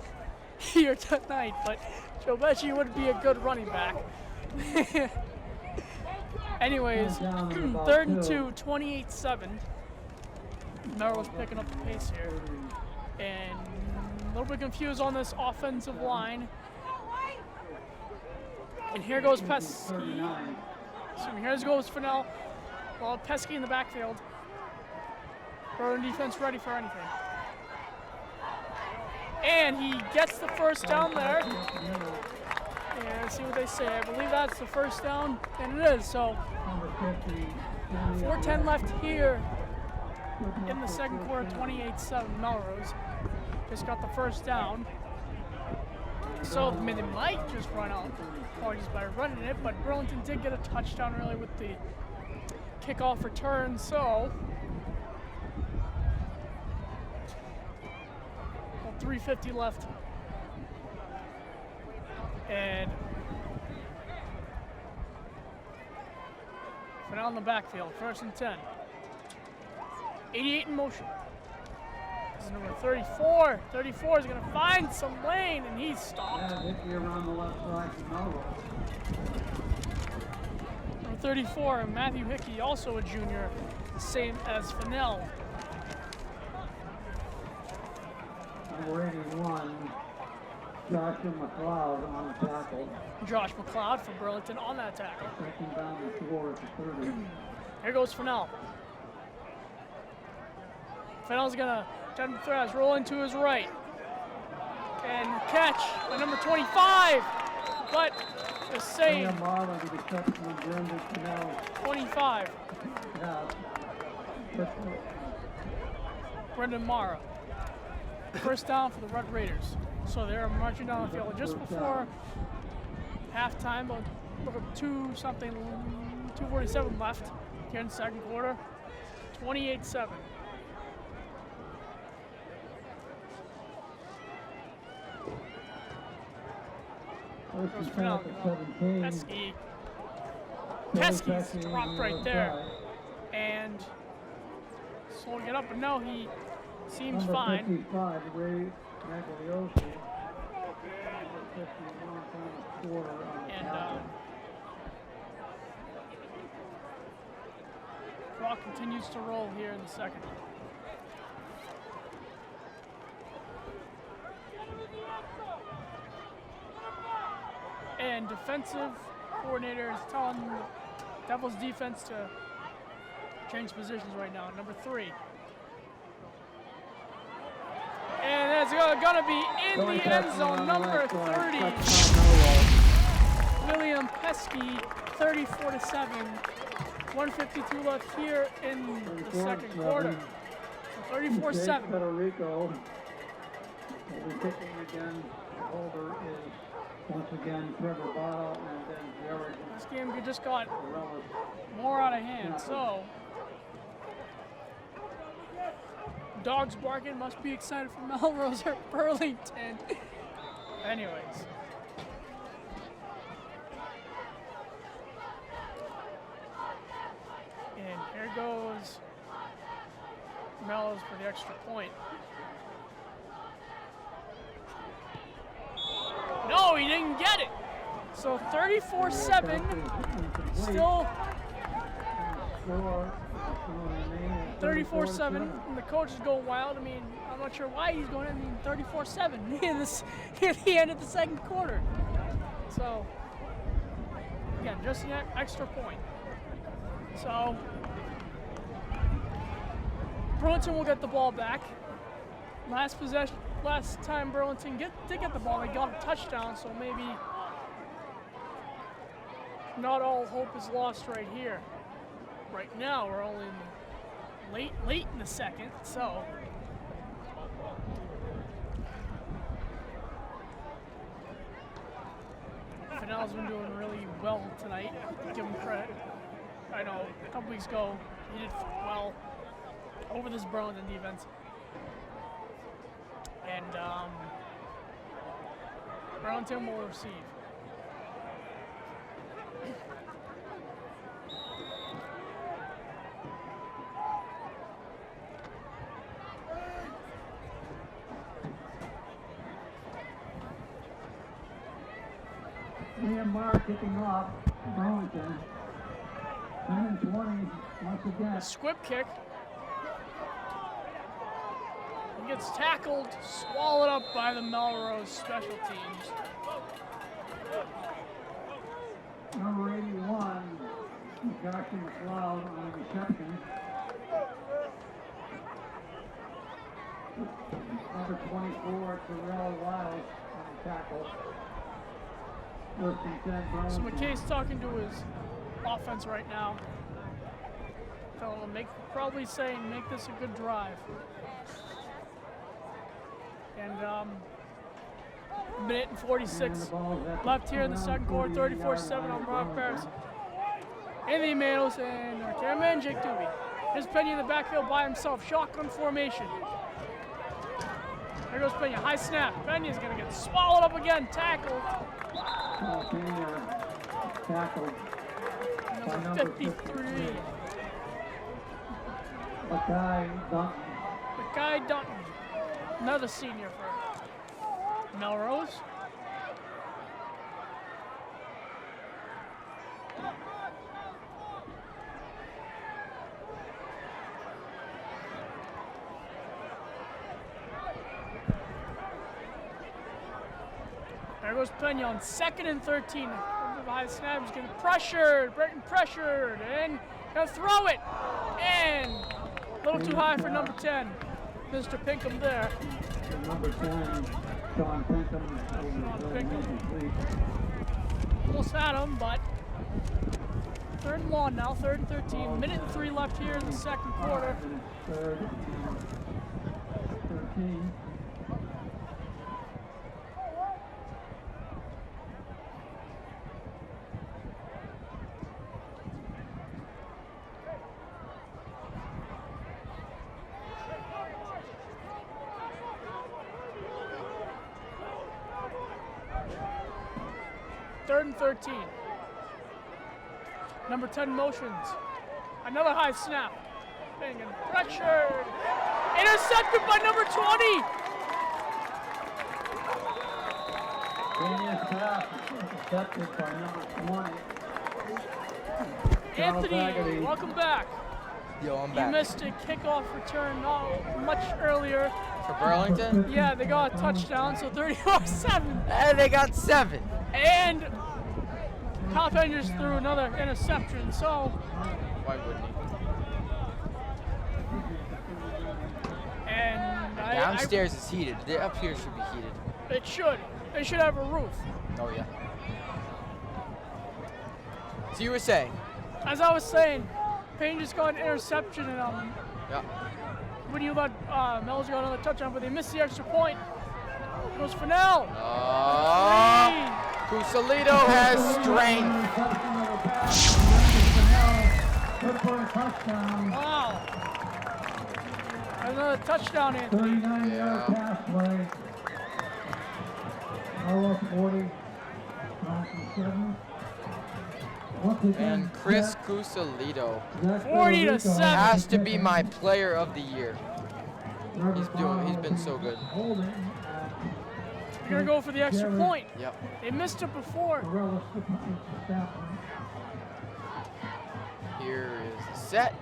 here tonight, but Joe Pesci would be a good running back. Anyways, 3rd and 2, 28-7. Melrose picking up the pace here. And a little bit confused on this offensive line. And here goes Pesky. Here goes Fennell. Well, Pesky in the backfield. Burlington defense ready for anything. And he gets the first down there. Yeah, let's see what they say. I believe that's the first down, and it is. So 4:10 left here in the second quarter, 28-7 Melrose. Just got the first down. So they might just run out just by running it, but Burlington did get a touchdown early with the kickoff return, so 3:50 left. And Fennell in the backfield, 1st and 10. 88 in motion. This is number 34. 34 is going to find some lane, and he's stopped. Around the left side, Number 34, Matthew Hickey, also a junior, same as Fennell. Number 81, Joshua McLeod on the tackle. Josh McLeod from Burlington on that tackle. 2nd down and 4 at the 30. Here goes Fennell. Fennell's gonna turn the threads, roll into his right. And catch by number 25, but the same. 25. Brendan Mara. First down for the Red Raiders. So they're marching down the field just before halftime, about 2:47 left here in the second quarter. 28-7. Pesky. Pesky's dropped right there. And slow to get up, but no, he seems fine. 55, Ray Magliosi. 51, And clock continues to roll here in the second. And defensive coordinator is telling Devils defense to change positions right now. Number 3. And it's gonna be in the end zone. Number 30, William Pesky, 34-7. 1:52 left here in the second quarter. 34-7. Puerto Rico. We'll be kicking again. The holder is once again Trevor Bottle and then Jared. This game just got Morales. more out of hand. So, dogs barking, must be excited for Melrose or Burlington. Anyways. And here goes Melrose for the extra point. No, he didn't get it. So 34-7, still 34-7, and the coaches go wild. I mean, I'm not sure why he's going. I mean, 34-7 near the end of the second quarter. So, again, just an extra point. So, Burlington will get the ball back. Last time Burlington did get the ball, they got a touchdown, so maybe not all hope is lost right here. Right now, we're only late in the second, so Fennell's been doing really well tonight. Give him credit. I know a couple weeks ago he did well over this Burlington defense, and Burlington will receive. Liam Marr kicking off Burlington. 10-20 once again. Squib kick. He gets tackled, swallowed up by the Melrose special teams. Number 81, Joshua McLeod on the reception. Number 24, Terrell Wiles on the tackle. So McKay's talking to his offense right now. Telling him probably saying make this a good drive. And minute and 46 left here in the second quarter. 34-7 on Parris. Anthony Matos and our cameraman Jake Doobie. Here's Penny in the backfield by himself. Shotgun formation. There goes Pena. High snap. Pena's gonna get swallowed up again. Tackled. Tackled. Number 53. Mackay Dutton. Another senior for Melrose. There goes Pena on 2nd and 13. Behind the snap, he's getting pressured, Breton pressured, and gonna throw it. And a little too high for number 10, Mr. Pinkham there. Number 10, Sean Pinkham. Almost had him, but 3rd and long now, 3rd and 13. Minute and 3 left here in the second quarter. 3rd and 13. Third and 13. Number 10 motions. Another high snap. Being pressured. Intercepted by number 20. Intercepted by number 20. Anthony, welcome back. Yo, I'm He back. missed a kickoff return not much earlier. For Burlington? Yeah, they got a touchdown, so 34-7. And they got 7. And Kyle Pena threw another interception, so Why wouldn't he? and Downstairs is heated. The up here should be heated. it should. They should have a roof. Oh, yeah. So you were saying? As I was saying, Payne just got an interception, and Yeah. when you let Melrose got another touchdown, but they missed the extra point. It goes for now. Cusalito has strength. Wow. Another touchdown, Anthony. 39-yard pass play. Almost 40. 97. Once again, And Chris Cusalito 40-7. has to be my player of the year. He's been so good. You're gonna go for the extra point. Yep. They missed it before. Here is the set.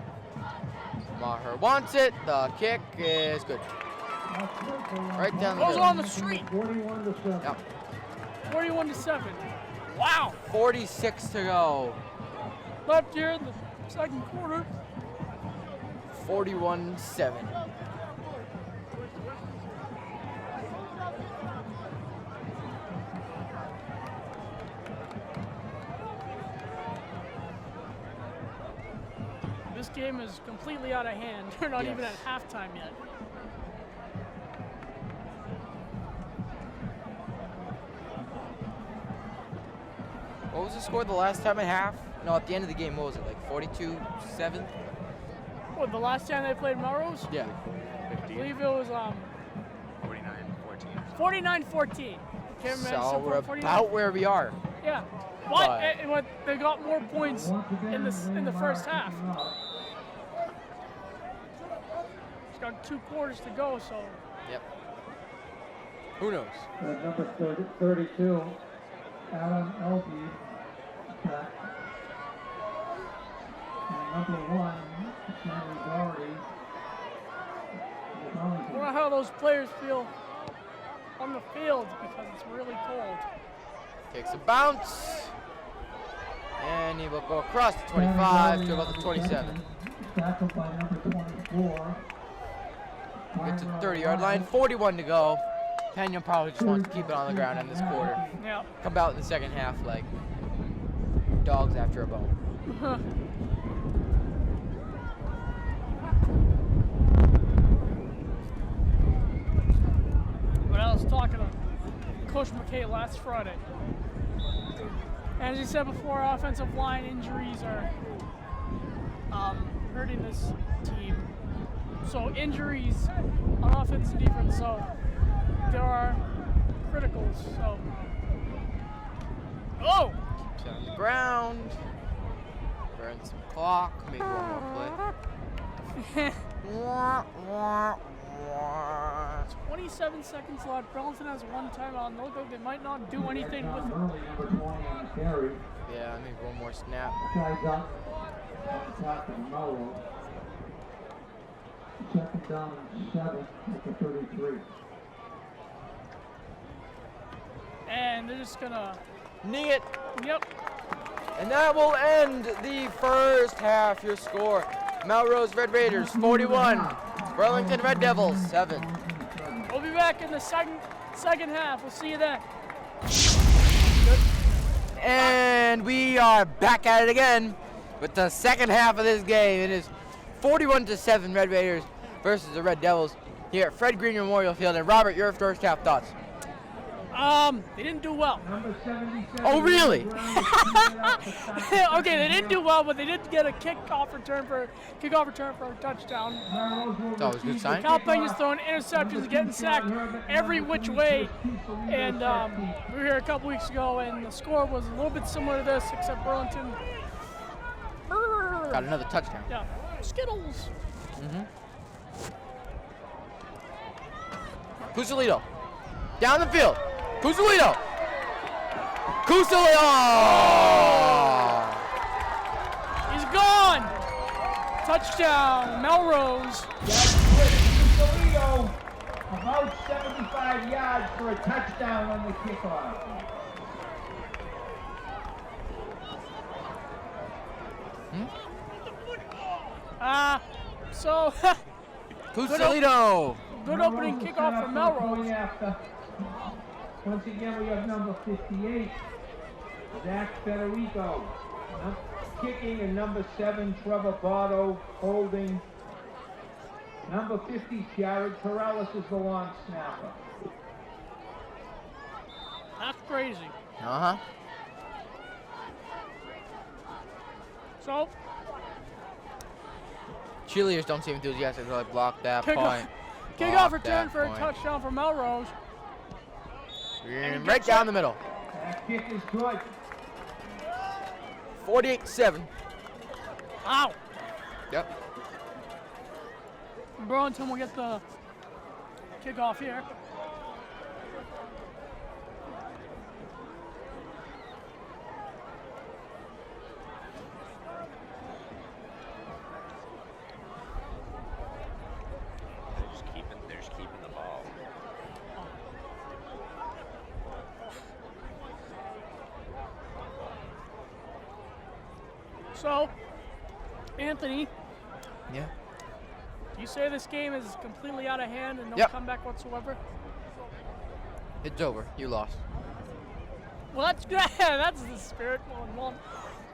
Maher wants it. The kick is good. Right down the Goes middle. on the street. 41-7. Yep. 41-7. Wow. 46 to go. Left here in the second quarter. 41-7. This game is completely out of hand. We're not even at halftime yet. What was the score the last time at half? No, at the end of the game, what was it, like 42-7? What, the last time they played Melrose? Yeah. I believe it was 49-14. Can't remember. So we're 49. about where we are. Yeah. But they got more points in the first half. It's got 2 quarters to go, so. Yep. Who knows? Number 32, Alan Elby. Back. And number 1, Sammy Doherty. I wonder how those players feel on the field because it's really cold. Takes a bounce. And he will go across the 25 to about the 27. Tackled by number 24. Get to the 30-yard line. 41 to go. Pena probably just wants to keep it on the ground in this quarter. Yeah. Come out in the second half like dogs after a bone. But I was talking to Coach McKay last Friday. As he said before, offensive line injuries are hurting this team. So injuries on offense and defense, so there are criticals. So, oh! Keeps it on the ground. Burn some clock. Make one more play. 27 seconds left. Burlington has 1 timeout. Look like they might not do anything with it. Number 20 on the carry. Yeah, maybe one more snap. Guys up. Attack of Melrose. Second down and 7 at the 33. And they're just gonna. Knee it. Yep. And that will end the first half. Your score: Melrose Red Raiders 41, Burlington Red Devils 7. We'll be back in the second half. We'll see you then. And we are back at it again with the second half of this game. It is 41-7 Red Raiders versus the Red Devils here at Fred Green Memorial Field. And Robert, your first half thoughts? They didn't do well. Oh, really? Okay, they didn't do well, but they did get a kickoff return for a touchdown. It's always a good sign. Cal Pena's throwing interceptions, getting sacked every which way. And we were here a couple weeks ago, and the score was a little bit similar to this, except Burlington Got another touchdown. Yeah, Skittles. Cusalito. Down the field. Cusalito. Cusalito. He's gone. Touchdown, Melrose. That's good. Toledo, about 75 yards for a touchdown on the kickoff. So Toledo. good opening kickoff for Melrose. Once again, we have number 58, Zach Federico. Kicking, and number 7, Trevor Bardo, holding. Number 50, Jared Parris is the long snapper. That's crazy. Uh-huh. So Cheerleaders don't seem enthusiastic to really block that point. Kickoff return for a touchdown for Melrose. And right down the middle. That kick is good. 48-7. Wow. Yep. Burlington will get the kickoff here. They're just keeping the ball. So, Anthony, Yeah. you say this game is completely out of hand and no Yep. comeback whatsoever? It's over. You lost. Well, that's good. That's the spirit. Well,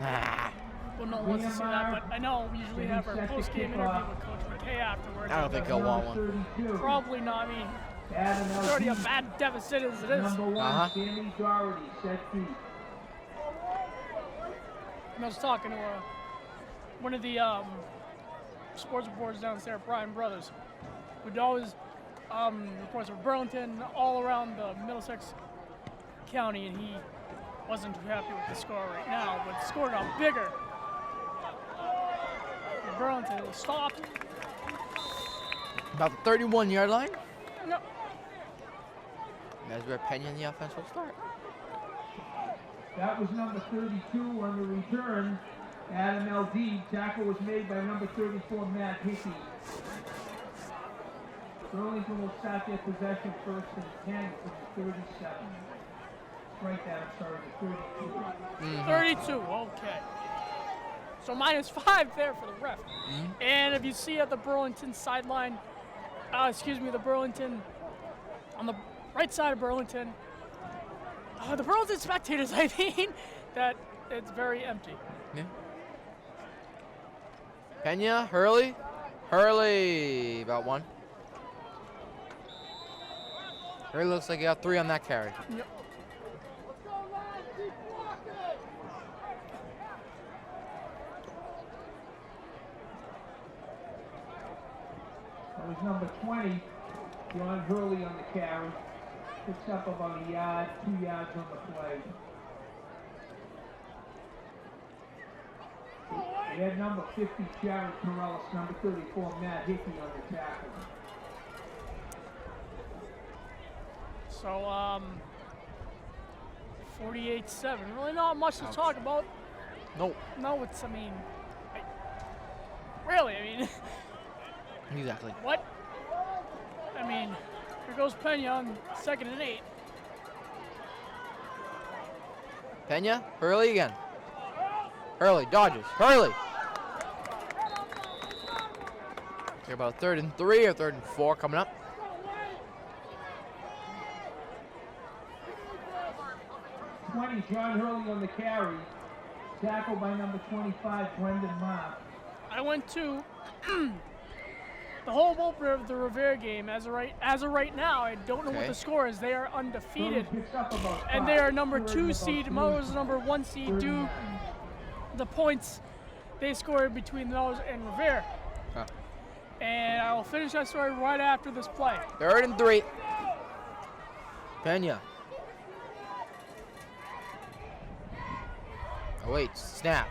Ah. no one wants to see that, but I know we usually have our post-game interview with Coach McKay afterwards. I don't think he'll want one. 32. Probably not. I mean, Adam it's already a L. bad deficit as it is. Number 1, Uh-huh. Sammy Doherty, set deep. I was talking to one of the sports reporters downstairs, Brian Brothers, who'd always reports for Burlington all around the Middlesex County, and he wasn't too happy with the score right now, but the score got bigger. Burlington will stop. About the 31-yard line. No. That's where Pena in the offense will start. That was number 32 on the return. Adam L.D. Tackle was made by number 34, Matt Hickey. Burlington will start their possession first and 10 from the 37. Right there, I'm sorry, the 32. 32, okay. So -5 there for the ref. And if you see at the Burlington sideline, the Burlington, on the right side of Burlington, the Burlington spectators, I mean, that it's very empty. Yeah. Pena, Hurley. Hurley, about 1. Hurley looks like he got 3 on that carry. Yep. That was number 20, John Hurley on the carry. Picks up about a yard, 2 yards on the play. We had number 50, Jared Parris, number 34, Matt Hickey on the tackle. So, 48-7. Really not much to talk about. Nope. No, it's, really, Exactly. what? Here goes Pena on 2nd and 8. Pena, Hurley again. Hurley, dodges. Hurley. They're about 3rd and 3 or 3rd and 4 coming up. John Hurley on the carry. Tackle by number 25, Brendan Mark. I went to the whole opener of the Revere game. As of right now, I don't know what Okay. the score is. They are undefeated, Picks up about and 5. they are number Third 2 and seed. about Melrose is number 1 seed due 39. the points they scored between Melrose and Revere. Huh. And I will finish that story right after this play. 3rd and 3. Pena. Oh, wait, snap.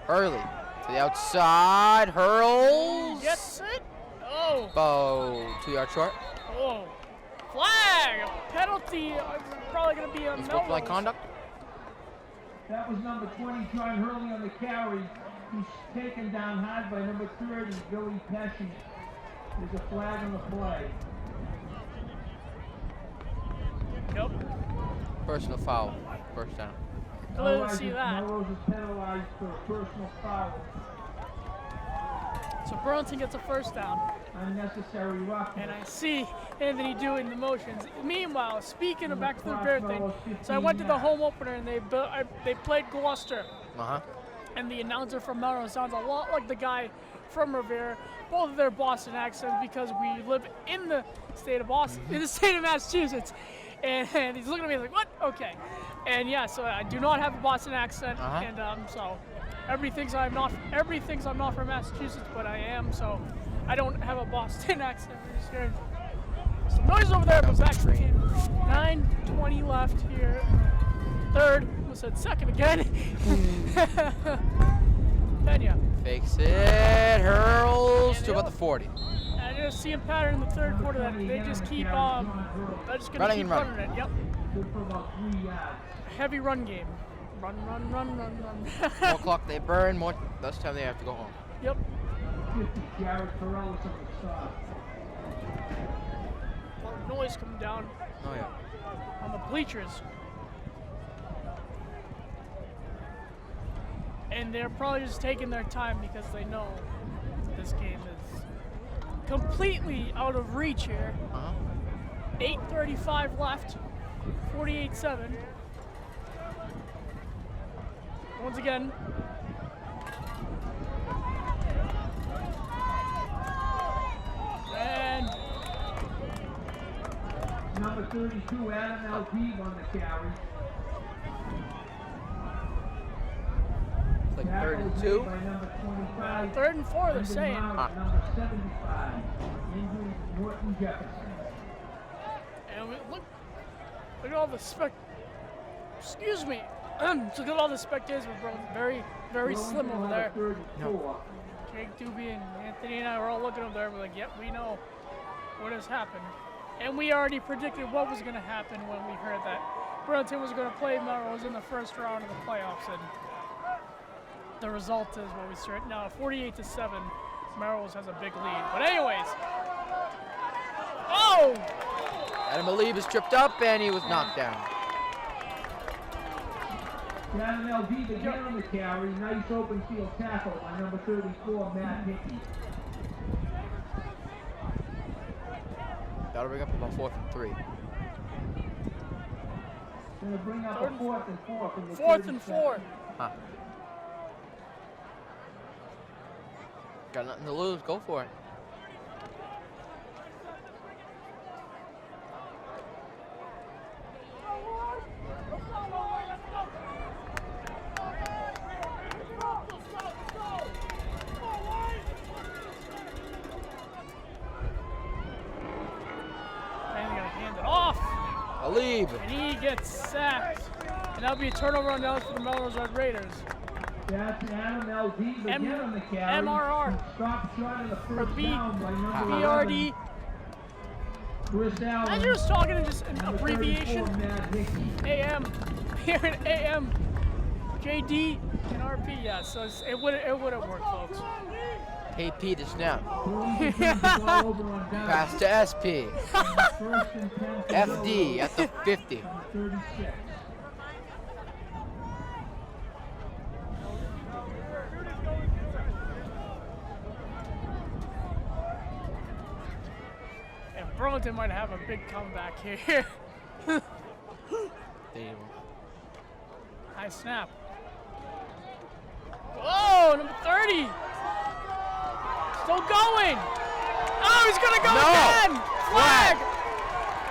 Hurley to the outside, hurls. Gets it. Oh. Oh, 2 yards short. Oh. Flag. Penalty. Probably going to be a Unsportsmanlike Melrose. conduct. That was number 20, John Hurley on the carry. He's taken down hard by number 30, Billy Pesci. There's a flag on the play. Yep. Personal foul. First down. Clearly see that. Melrose is penalized for a personal foul. So Burlington gets a first down. Unnecessary roughness. And I see Anthony doing the motions. Meanwhile, speaking of back to the bear thing, so I went to the home opener and they played Gloucester. Uh-huh. And the announcer from Melrose sounds a lot like the guy from Revere. Both of their Boston accents because we live in the state of Boston, in the state of Massachusetts. And he's looking at me like, what? Okay. And yeah, so I do not have a Boston accent, and so everybody thinks I'm not from Massachusetts, but I am. So I don't have a Boston accent. I'm just hearing some noise over there, but back to the game. 9:20 left here. Third, almost said second again. Pena. Fakes it, hurls to about the 40. I just see a pattern in the third quarter that they just keep they're just gonna keep running it. Yep. Good for about 3 yards. Heavy run game. Run. More clock they burn, more less time they have to go home. Yep. 50, Jared Perrellis on the side. A lot of noise coming down Oh yeah. on the bleachers. And they're probably just taking their time because they know this game is completely out of reach here. 8:35 left, 48-7. Once again. And Number 32, Adam Aldeeb on the carry. Like Tackle 32. made by number 25. 3rd and 4, they're saying. Number 75, Andrew Norton Jefferson. And look at all the excuse me. Look at all the spectators, bro. Very slim over there. 34. Jake Doobie and Anthony and I were all looking over there. We're like, yep, we know what has happened. And we already predicted what was going to happen when we heard that Burlington was going to play Melrose in the first round of the playoffs. And the result is what we start now. 48-7. Melrose has a big lead. But anyways. Oh! Adam Alib is tripped up and he was knocked down. Adam Aldeeb again on the carry. Nice open field tackle by number 34, Matt Hickey. That'll bring up about 4th and 3. Going to bring up a 4th and 4 from the 4th and 4. Huh. Got nothing to lose. Go for it. Alib. And he gets sacked. And that'll be a turnover on down for the Melrose Red Raiders. That's Adam Aldeeb again on the carry. MRR. Stop shot in the first down by number BRD. 11, Chris Allen. Imagine just talking in just an abbreviation. 34, Matt Hickey. AM. Here in AM. JD and RP. Yeah, so it would have worked, folks. AP to snap. Pass Pass to SP. FD at the 50. 36. And Burlington might have a big comeback here. High snap. Whoa, number 30. Still going. Oh, he's going to go again. Flag.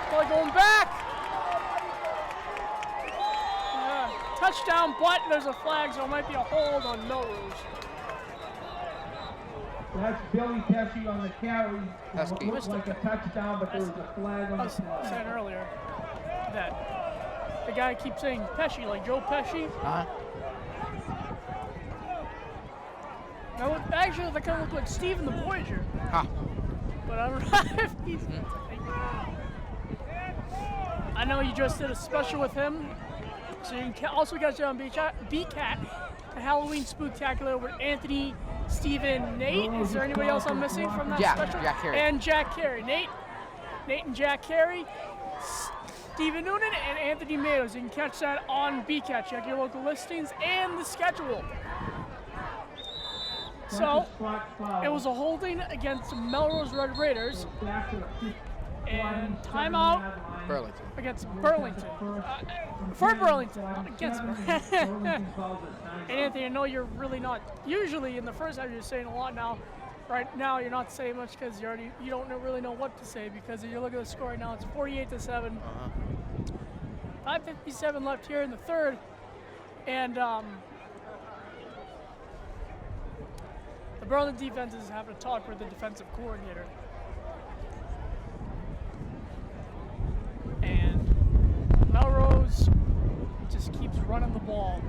Probably going back. Yeah. Touchdown, but there's a flag, so it might be a hold on Melrose. That's Billy Pesci on the carry. That's It looked like a touchdown, but there was a flag on I the was play. saying earlier that the guy keeps saying Pesci, like Joe Pesci. Now, actually, they kind of look like Steven the Voyager. Huh. But I don't know if he's. I know you just did a special with him, so you can also catch it on BCAT. a Halloween spooktacular with Anthony, Steven, Nate. Is there anybody else I'm missing from that special? Jack Carey. And Jack Carey. Nate and Jack Carey, Steven Noonan, and Anthony Matos. You can catch that on BCAT. Check your local listings and the schedule. So, it was a holding against Melrose Red Raiders. And timeout Burlington. against Burlington. For Burlington, not against Burlington. And Anthony, I know you're really not, usually in the first half you're saying a lot now. Right now you're not saying much because you don't really know what to say, because if you look at the score right now, it's 48-7. 5:57 left here in the third. And the Burlington defense is having a talk with the defensive coordinator. And Melrose just keeps running the ball.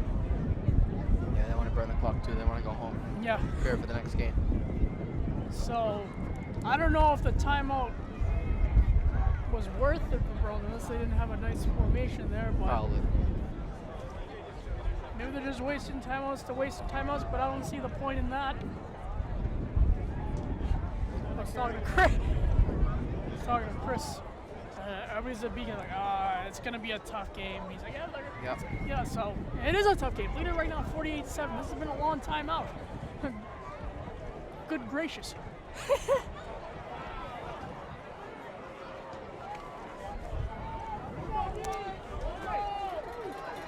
Yeah, they want to burn the clock too. They want to go home. Yeah. Prepare for the next game. So, I don't know if the timeout was worth it for Burlington, unless they didn't have a nice formation there. But Probably. maybe they're just wasting timeouts to waste timeouts, but I don't see the point in that. I was talking to Chris. Everybody's at Beacon like, it's going to be a tough game. He's like, yeah, so it is a tough game. Leader right now, 48-7. This has been a long time out. Good gracious.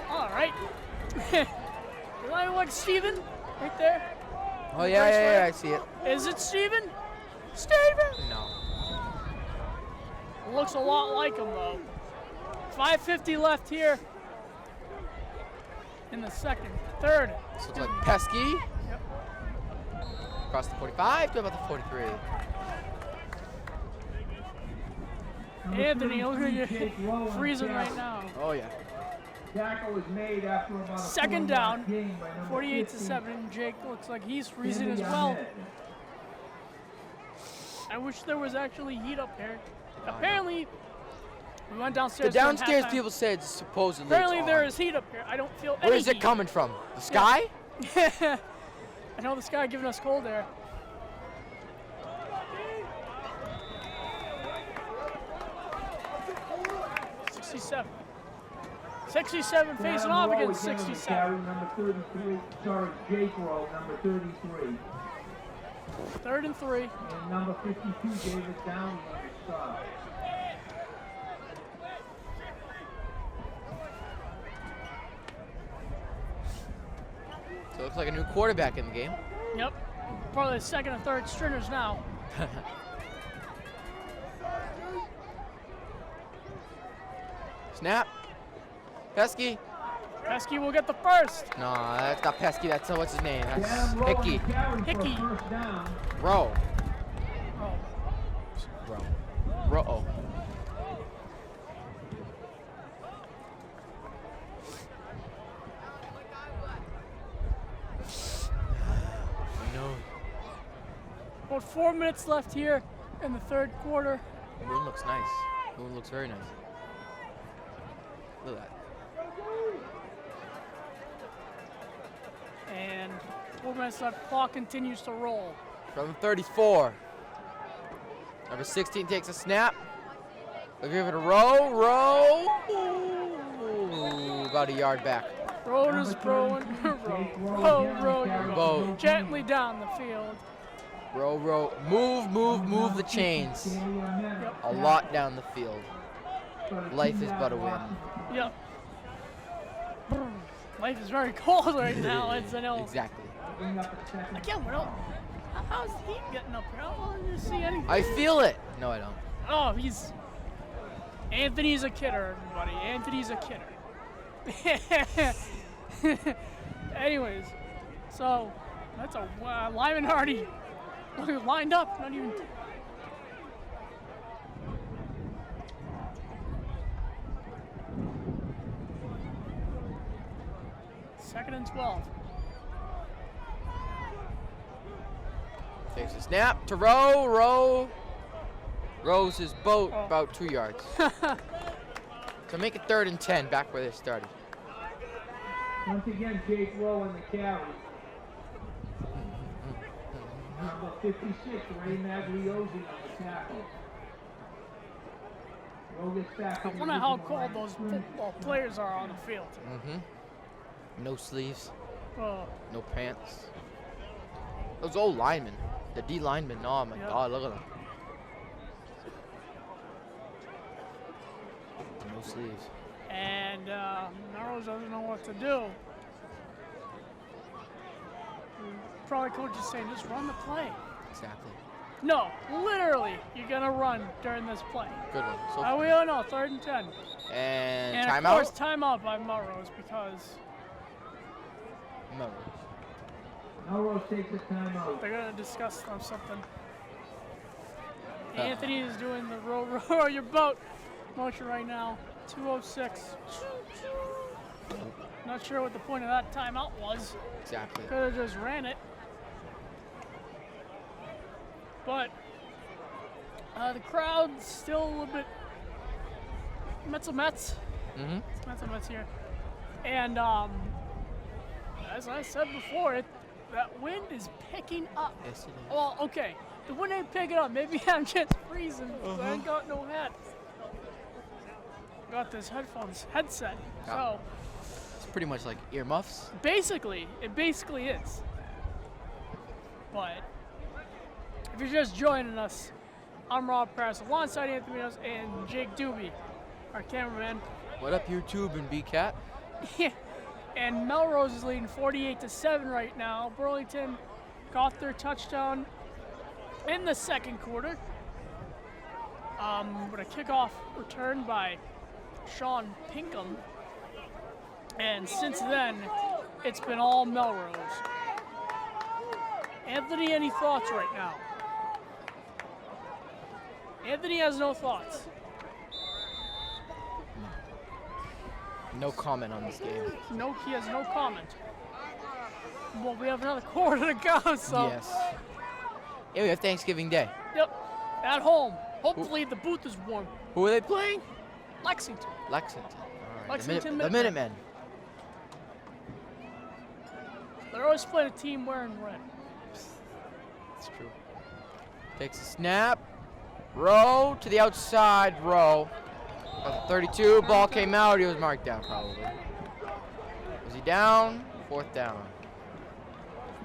All right. You like Steven right there? Oh, yeah, I see it. Is it Steven? Steven! No. Looks a lot like him, though. 5:50 left here in the third. This looks like Pesky. Yep. Across the 45 to about the 43. Anthony, look at you freezing right now. Oh, yeah. Tackle was made after about a Second 4-yard down, gain by number 48-7. Jake looks like he's freezing as well. I wish there was actually heat up there. Apparently, we went downstairs. The downstairs halftime. people said supposedly Apparently it's there on. is heat up here. I don't feel any Where is it heat. coming from? The sky? I know the sky giving us cold air. $67 facing off against 67. Number 33, sorry, Jake Rowe, number 33. 3rd and 3. And number 52, David Downey, on the stop. So it looks like a new quarterback in the game. Yep. Probably the second and third stringers now. Snap. Pesky. Pesky will get the first. No, that's not Pesky. That's what's his name? That's Adam Rowe Hickey. on the carry for a Hickey. first down. Rowe. Oh. Rowe. No. About 4 minutes left here in the third quarter. Moon looks nice. Moon looks very nice. Look at that. And 4 minutes left. Clock continues to roll. From 34. Number 16 takes a snap. They'll give it a row. Ooh, about a yard back. Rowers throwing. Row. Boat. Gently down the field. Row. Move the chains. A lot down the field. Life is but a win. Yep. Life is very cold right now, as I know. Exactly. Again, how's he getting up here? I don't want to see anything. I feel it. No, I don't. Oh, Anthony's a kidder, everybody. Anthony's a kidder. Anyways, so that's a lineman already lined up. Not even. Second and 12. Takes a snap to Rowe. Rows his boat about 2 yards. So make it 3rd and 10, back where they started. Once again, Jake Rowe in the carry. Number 56, Ray Magliozzi on the tackle. Rowe gets back. I wonder how cold those football players are on the field. No sleeves, Oh, no pants. Those old linemen, the D linemen. Oh my Yeah. God, look at them. No sleeves. and Melrose doesn't know what to do. Probably coach is saying, just run the play. Exactly. No, literally, you're gonna run during this play. Good one. So We don't know, 3rd and 10. and And timeout. of course, timeout by Melrose because No. Melrose takes a timeout. they're gonna discuss something. Anthony is doing the row your boat motion right now. 2:06. Not sure what the point of that timeout was. Exactly. Could have just ran it. But the crowd's still a little bit Mets. Mets here. And as I said before, that wind is picking up. Yes, it is. Well, okay. The wind ain't picking up. Maybe I'm just freezing. I ain't got no hat. Got this headset. Yeah. So It's pretty much like earmuffs. basically, it basically is. But if you're just joining us, I'm Rob Parris alongside Anthony Matos and Jake Doobie, our cameraman. What up, YouTube and BCAT? And Melrose is leading 48-7 right now. Burlington got their touchdown in the 2nd quarter. With a kickoff return by Sean Pinkham. And since then, it's been all Melrose. Anthony, any thoughts right now? Anthony has no thoughts. No comment on this game. No, he has no comment. Well, we have another quarter to go, so. Yes. Yeah, we have Thanksgiving Day. Yep. At home. Hopefully the booth is warm. Who are they playing? Lexington. Lexington. All right. Lexington the Minutemen. They're always playing a team wearing red. That's true. Takes a snap. Row to the outside. Row. Got the 32. Ball came out. He was marked down probably. Was he down? 4th down.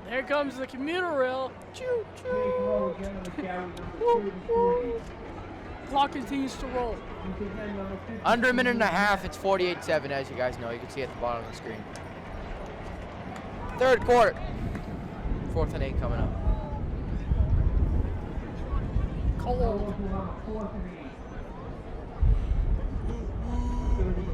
There comes the commuter rail. Choo Jake choo. Rowe again on the carry. Number 33. Clock continues to roll. Once again, number 50. Under a minute and a half. It's 48-7, as you guys know. You can see at the bottom of the screen. 3rd quarter. 4th and 8 coming up. Cold. Melrose will have a 4th and 8. 33.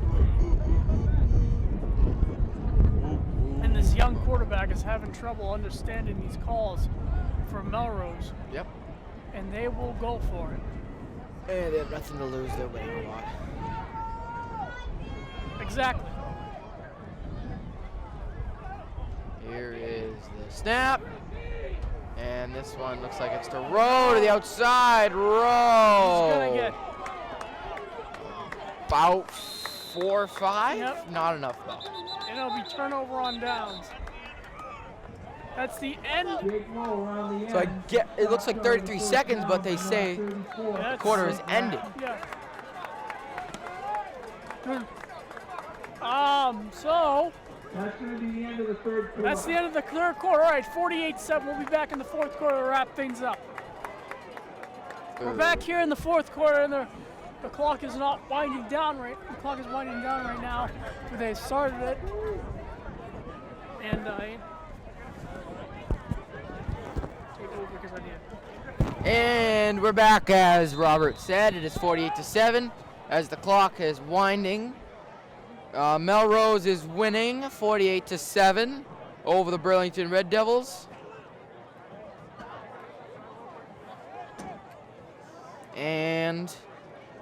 And this young quarterback is having trouble understanding these calls for Melrose. Yep. And they will go for it. And they have nothing to lose. They're winning a lot. Exactly. Here is the snap. And this one looks like it's to Rowe to the outside. Rowe. He's gonna get About 4 or 5? Yep. Not enough though. and it'll be turnover on downs. That's the end. Jake Rowe around the So end. it looks like 33 seconds, but they say That's- the quarter is ended. Yeah. So That's going to be the end of the 3rd quarter. that's the end of the 3rd quarter. All right, 48-7. We'll be back in the 4th quarter to wrap things up. We're back here in the 4th quarter, and the clock is not winding down right. The clock is winding down right now. They started it, and take over because I need it. And we're back, as Robert said. It is 48-7 as the clock is winding. Melrose is winning 48-7 over the Burlington Red Devils. And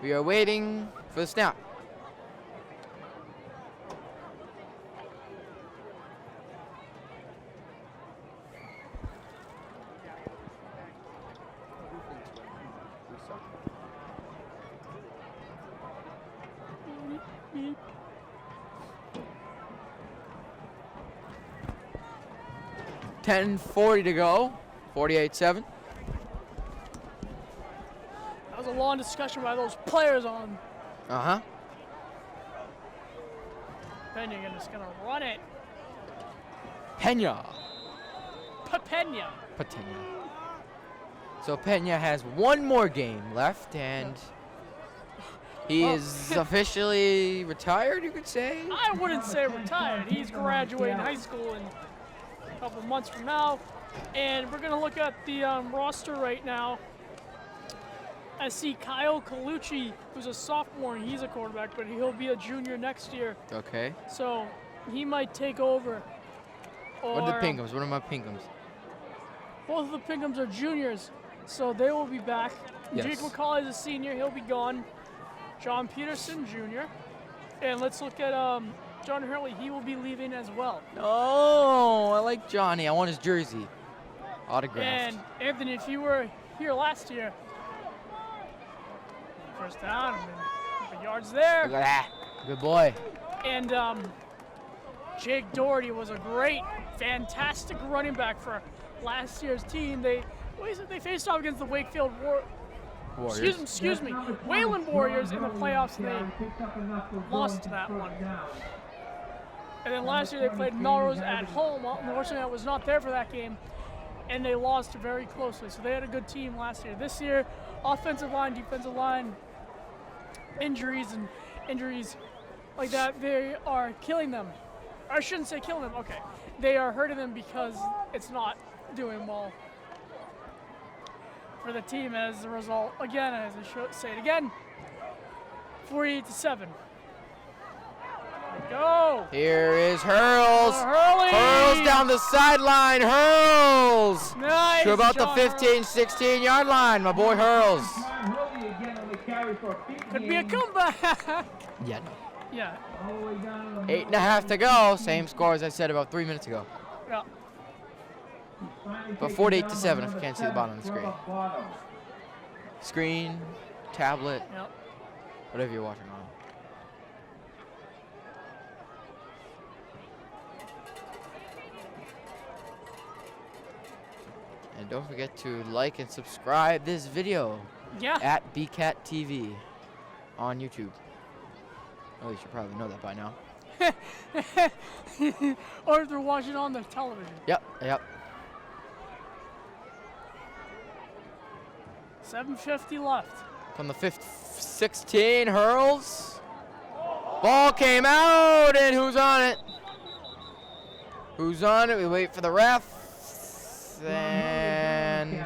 we are waiting for the snap. 10:40 to go. 48-7. That was a long discussion by those players on. Uh-huh. Pena just gonna run it. Pena. Pena. So Pena has one more game left, and he is officially retired, you could say. I wouldn't say retired. He's graduating high school in a couple months from now. And we're going to look at the roster right now. I see Kyle Colucci, who's a sophomore, and he's a quarterback, but he'll be a junior next year. Okay. So he might take over. What are the Pinkhams? What are my Pinkhams? Both of the Pinkhams are juniors, so they will be back. Yes. Jake McCauley is a senior. He'll be gone. John Peterson, junior. And let's look at John Hurley. He will be leaving as well. Oh, I like Johnny. I want his jersey. Autographed. And Anthony, if you were here last year, first down, and the yards there. Look at that. Good boy. And Jake Doherty was a great, fantastic running back for last year's team. They faced off against the Wakefield Warriors. Excuse me, Wayland Warriors in the playoffs. And they lost that one. And then last year they played Melrose at home. Unfortunately, I was not there for that game, and they lost very closely. So they had a good team last year. This year, offensive line, defensive line, injuries like that, they are killing them. I shouldn't say killing them. Okay, they are hurting them because it's not doing well for the team as a result. Again, as I should say it again, 48-7. Go. Here is Hurls. Hurley. Hurls down the sideline. Hurls. Nice. To about the John 15, 16-yard line. My boy Hurls. Could be a comeback. Yeah, no. Yeah. 8.5 to go. Same score as I said about 3 minutes ago. Yeah. But 48-7 if you can't see the bottom of the screen. Screen, tablet, Yep. whatever you're watching on. And don't forget to like and subscribe this video Yeah. at BCAT TV on YouTube. Oh, you should probably know that by now. Or if they're watching on their television. Yep. 7:50 left. From the 16, Hurls. Ball came out, and who's on it? Who's on it? We wait for the ref. And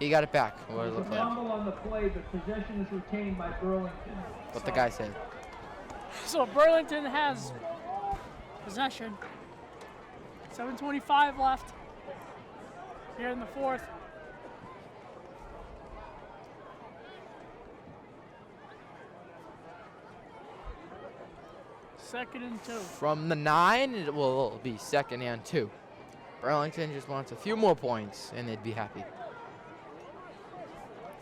he got it back. What did it look like? Fumble on the play, but possession is retained by Burlington. What the guy said. So Burlington has possession. 7:25 left here in the fourth. Second and 2. From the 9, it will be 2nd and 2. Burlington just wants a few more points, and they'd be happy.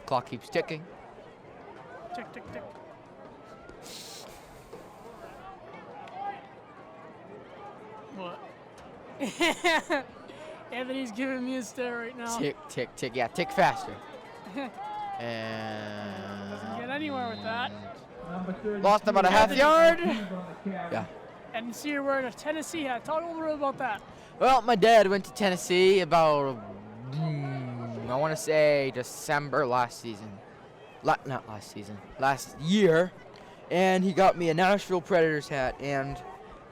Clock keeps ticking. Tick, tick, tick. What? Anthony's giving me a stare right now. Tick, tick, tick. Yeah, tick faster. And Doesn't get anywhere with that. lost about a half yard. Yeah. And see, you're wearing a Tennessee hat. Talk a little bit about that. Well, my dad went to Tennessee about, I want to say December last year. And he got me a Nashville Predators hat and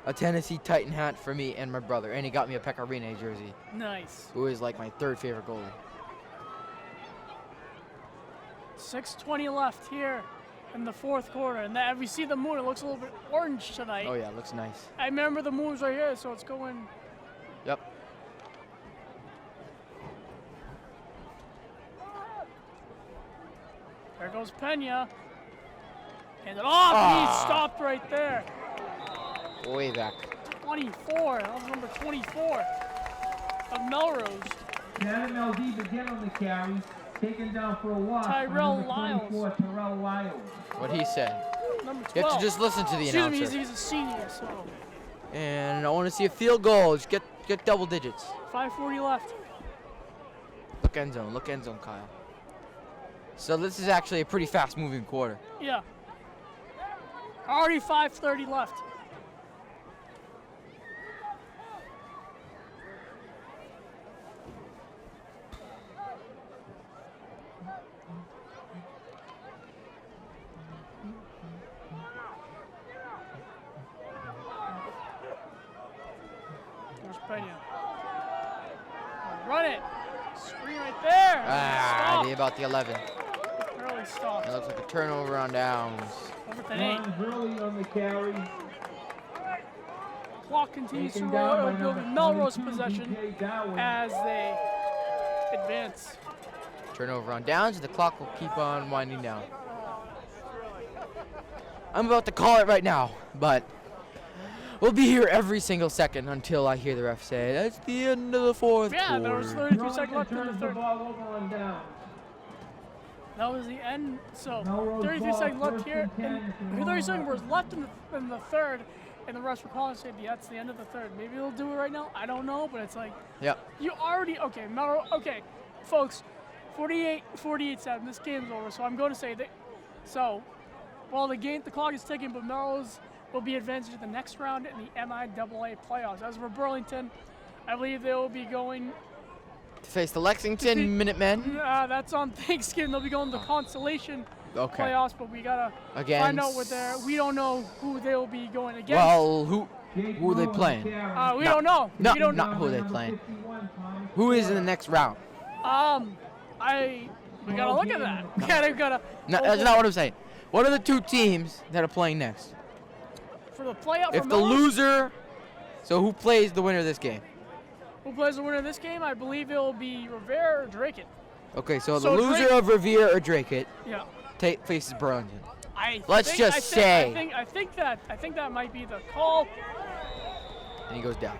a Tennessee Titan hat for me and my brother. And he got me a Pecorine jersey, Nice. who is like my 3rd favorite goalie. 6:20 left here in the fourth quarter. And that, we see the moon. It looks a little bit orange tonight. Oh, yeah, it looks nice. I remember the moon's right here, so it's going. Yep. There goes Pena. Hand it off, and he stopped right there. Way back. 24. That was number 24 of Melrose. Adam LD again on the carry. Taken down for a walk. Tyrell Number Lyles. 24, Tyrell Lyles. What he said. Number 12. You have to just listen to the Excuse me, announcer. he's a senior, so. And I want to see a field goal. Just get get double digits. 5:40 left. Look end zone, Kyle. So this is actually a pretty fast-moving quarter. Yeah. Already 5:30 left. There's Pena. Run it. Screen right there. Ah, Stop. about the 11. Early stop. It looks like a turnover on downs. Over to 8. John Hurley on the carry. Clock continues to Taken roll. down by It'll number be Melrose 22, possession DJ Darwin. as they advance. Turnover on downs, and the clock will keep on winding down. I'm about to call it right now, but we'll be here every single second until I hear the ref say, that's the end of the fourth Yeah, there was quarter. 33 seconds left in the Turns the third. ball over on downs. That was the end. So Melrose 33 ball, seconds left first here. and 10 And from 30 seconds Melrose. was left in the third, and the refs were calling saying that's the end of the third. Maybe they'll do it right now. I don't know, but it's like Yep. you already okay, folks, 48-7. This game's over. So I'm going to say that. So, well, the clock is ticking, but Melrose will be advancing to the next round in the MIAA playoffs. As for Burlington, I believe they will be going. To face the Lexington Minutemen. That's on Thanksgiving. They'll be going to consolation Okay. playoffs, but we gotta Against- find out what they're. We don't know who they'll be going against. Well, who are they playing? we no. don't know. No, we don't not know. who they playing. Who is in the next round? We gotta look at that. We gotta. No, that's not what I'm saying. What are the two teams that are playing next? For the playoff. If for the Melrose, loser, so who plays the winner of this game? who plays the winner of this game? I believe it will be Rivera or Drake. Okay, so the So loser Drake- of Revere or Drake Yeah. faces Burlington. I think that might be the call. And he goes down.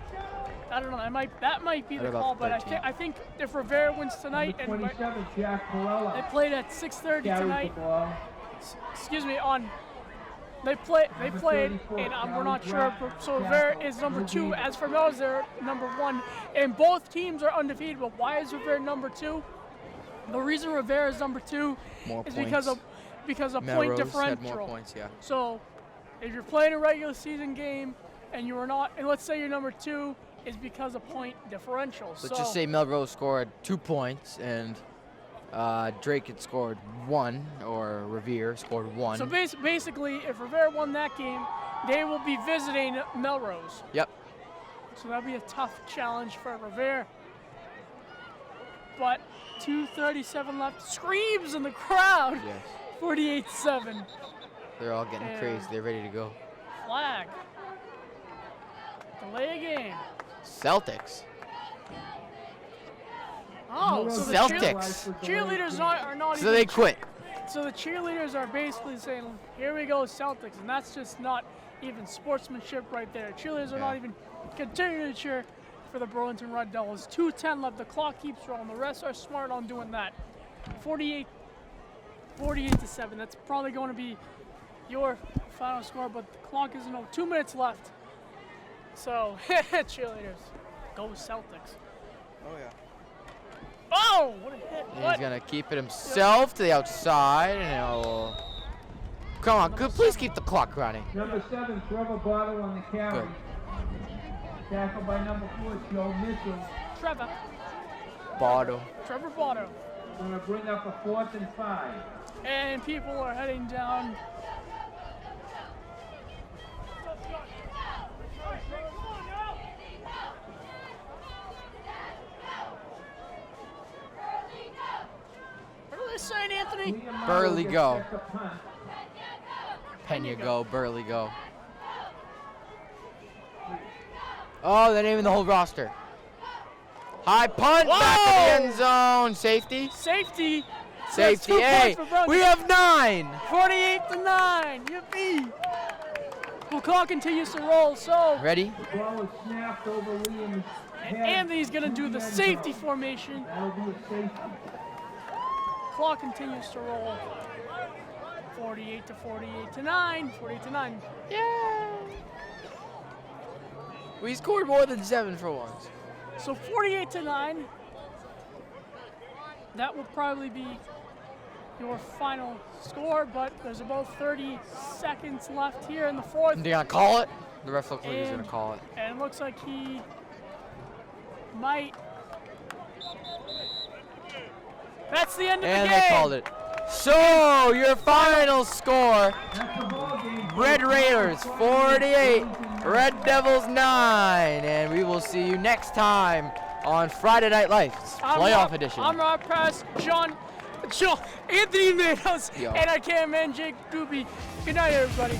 I don't know. That might be What the about call, but 13? I think if Rivera wins tonight and 27, Jack Perella. they played at 6:30 Carries tonight. the ball. Excuse me, they played, and we're not sure. So Rivera is number 2. As for Melrose, they're number 1, and both teams are undefeated. But why is Rivera number 2? The reason Rivera is number 2 More is points. because of Melrose point had differential. more points, yeah. So if you're playing a regular season game and you are not, and let's say you're number 2, is because of point differential. Let's just say Melrose scored 2 points and Drake had scored 1, or Revere scored 1. So basically, if Rivera won that game, they will be visiting Melrose. Yep. So that'd be a tough challenge for Rivera. But 2:37 left. Screams in the crowd. Yes. 48-7. They're all getting And- crazy. They're ready to go. Flag. Delay game. Celtics. Oh, so the Celtics. cheerleaders are not So even. they quit. So the cheerleaders are basically saying, "Here we go, Celtics," and that's just not even sportsmanship right there. Cheerleaders are not Yeah. even continuing to cheer for the Burlington Red Devils. 2:10 left. The clock keeps rolling. The rest are smart on doing that. 48-7. That's probably going to be your final score, but the clock isn't over. 2 minutes left. So cheerleaders, go Celtics. Oh, yeah. Oh, what a hit! He's What? going to keep it himself to the outside, and he'll... Come on, please keep the clock running. Number 7, Trevor Bottle on the carry. Good. Tackled by number 4, Joe Mitchell. Trevor Bottle. Botto. Going to bring up a 4th and 5. And people are heading down. What are they saying, Anthony? Liam Marlowe Burley gets go. set to punt. Pena go, Burley go. Oh, they're naming the whole roster. High punt, back of the end zone. Safety. Safety. Safety. 2 Hey, points for Burlington. we have 9. 48-9. Yippee. The clock continues to roll. So Ready? The ball is snapped over Liam's head. Anthony's gonna do the to end safety zone. formation. That'll be a safety. Clock continues to roll. 48-9. 48-9. We scored more than 7 for once. So 48-9. That will probably be your final score, but there's about 30 seconds left here in the fourth. They're gonna call it. The ref looks like he's gonna call it. And it looks like he might. That's the end of the game. And they called it. So your final score: Red Raiders 48, Red Devils 9, and we will see you next time on Friday Night Lights Playoff Edition. I'm Rob Parris, Anthony Matos, Yo. and our cameraman Jake Doobie. Good night, everybody.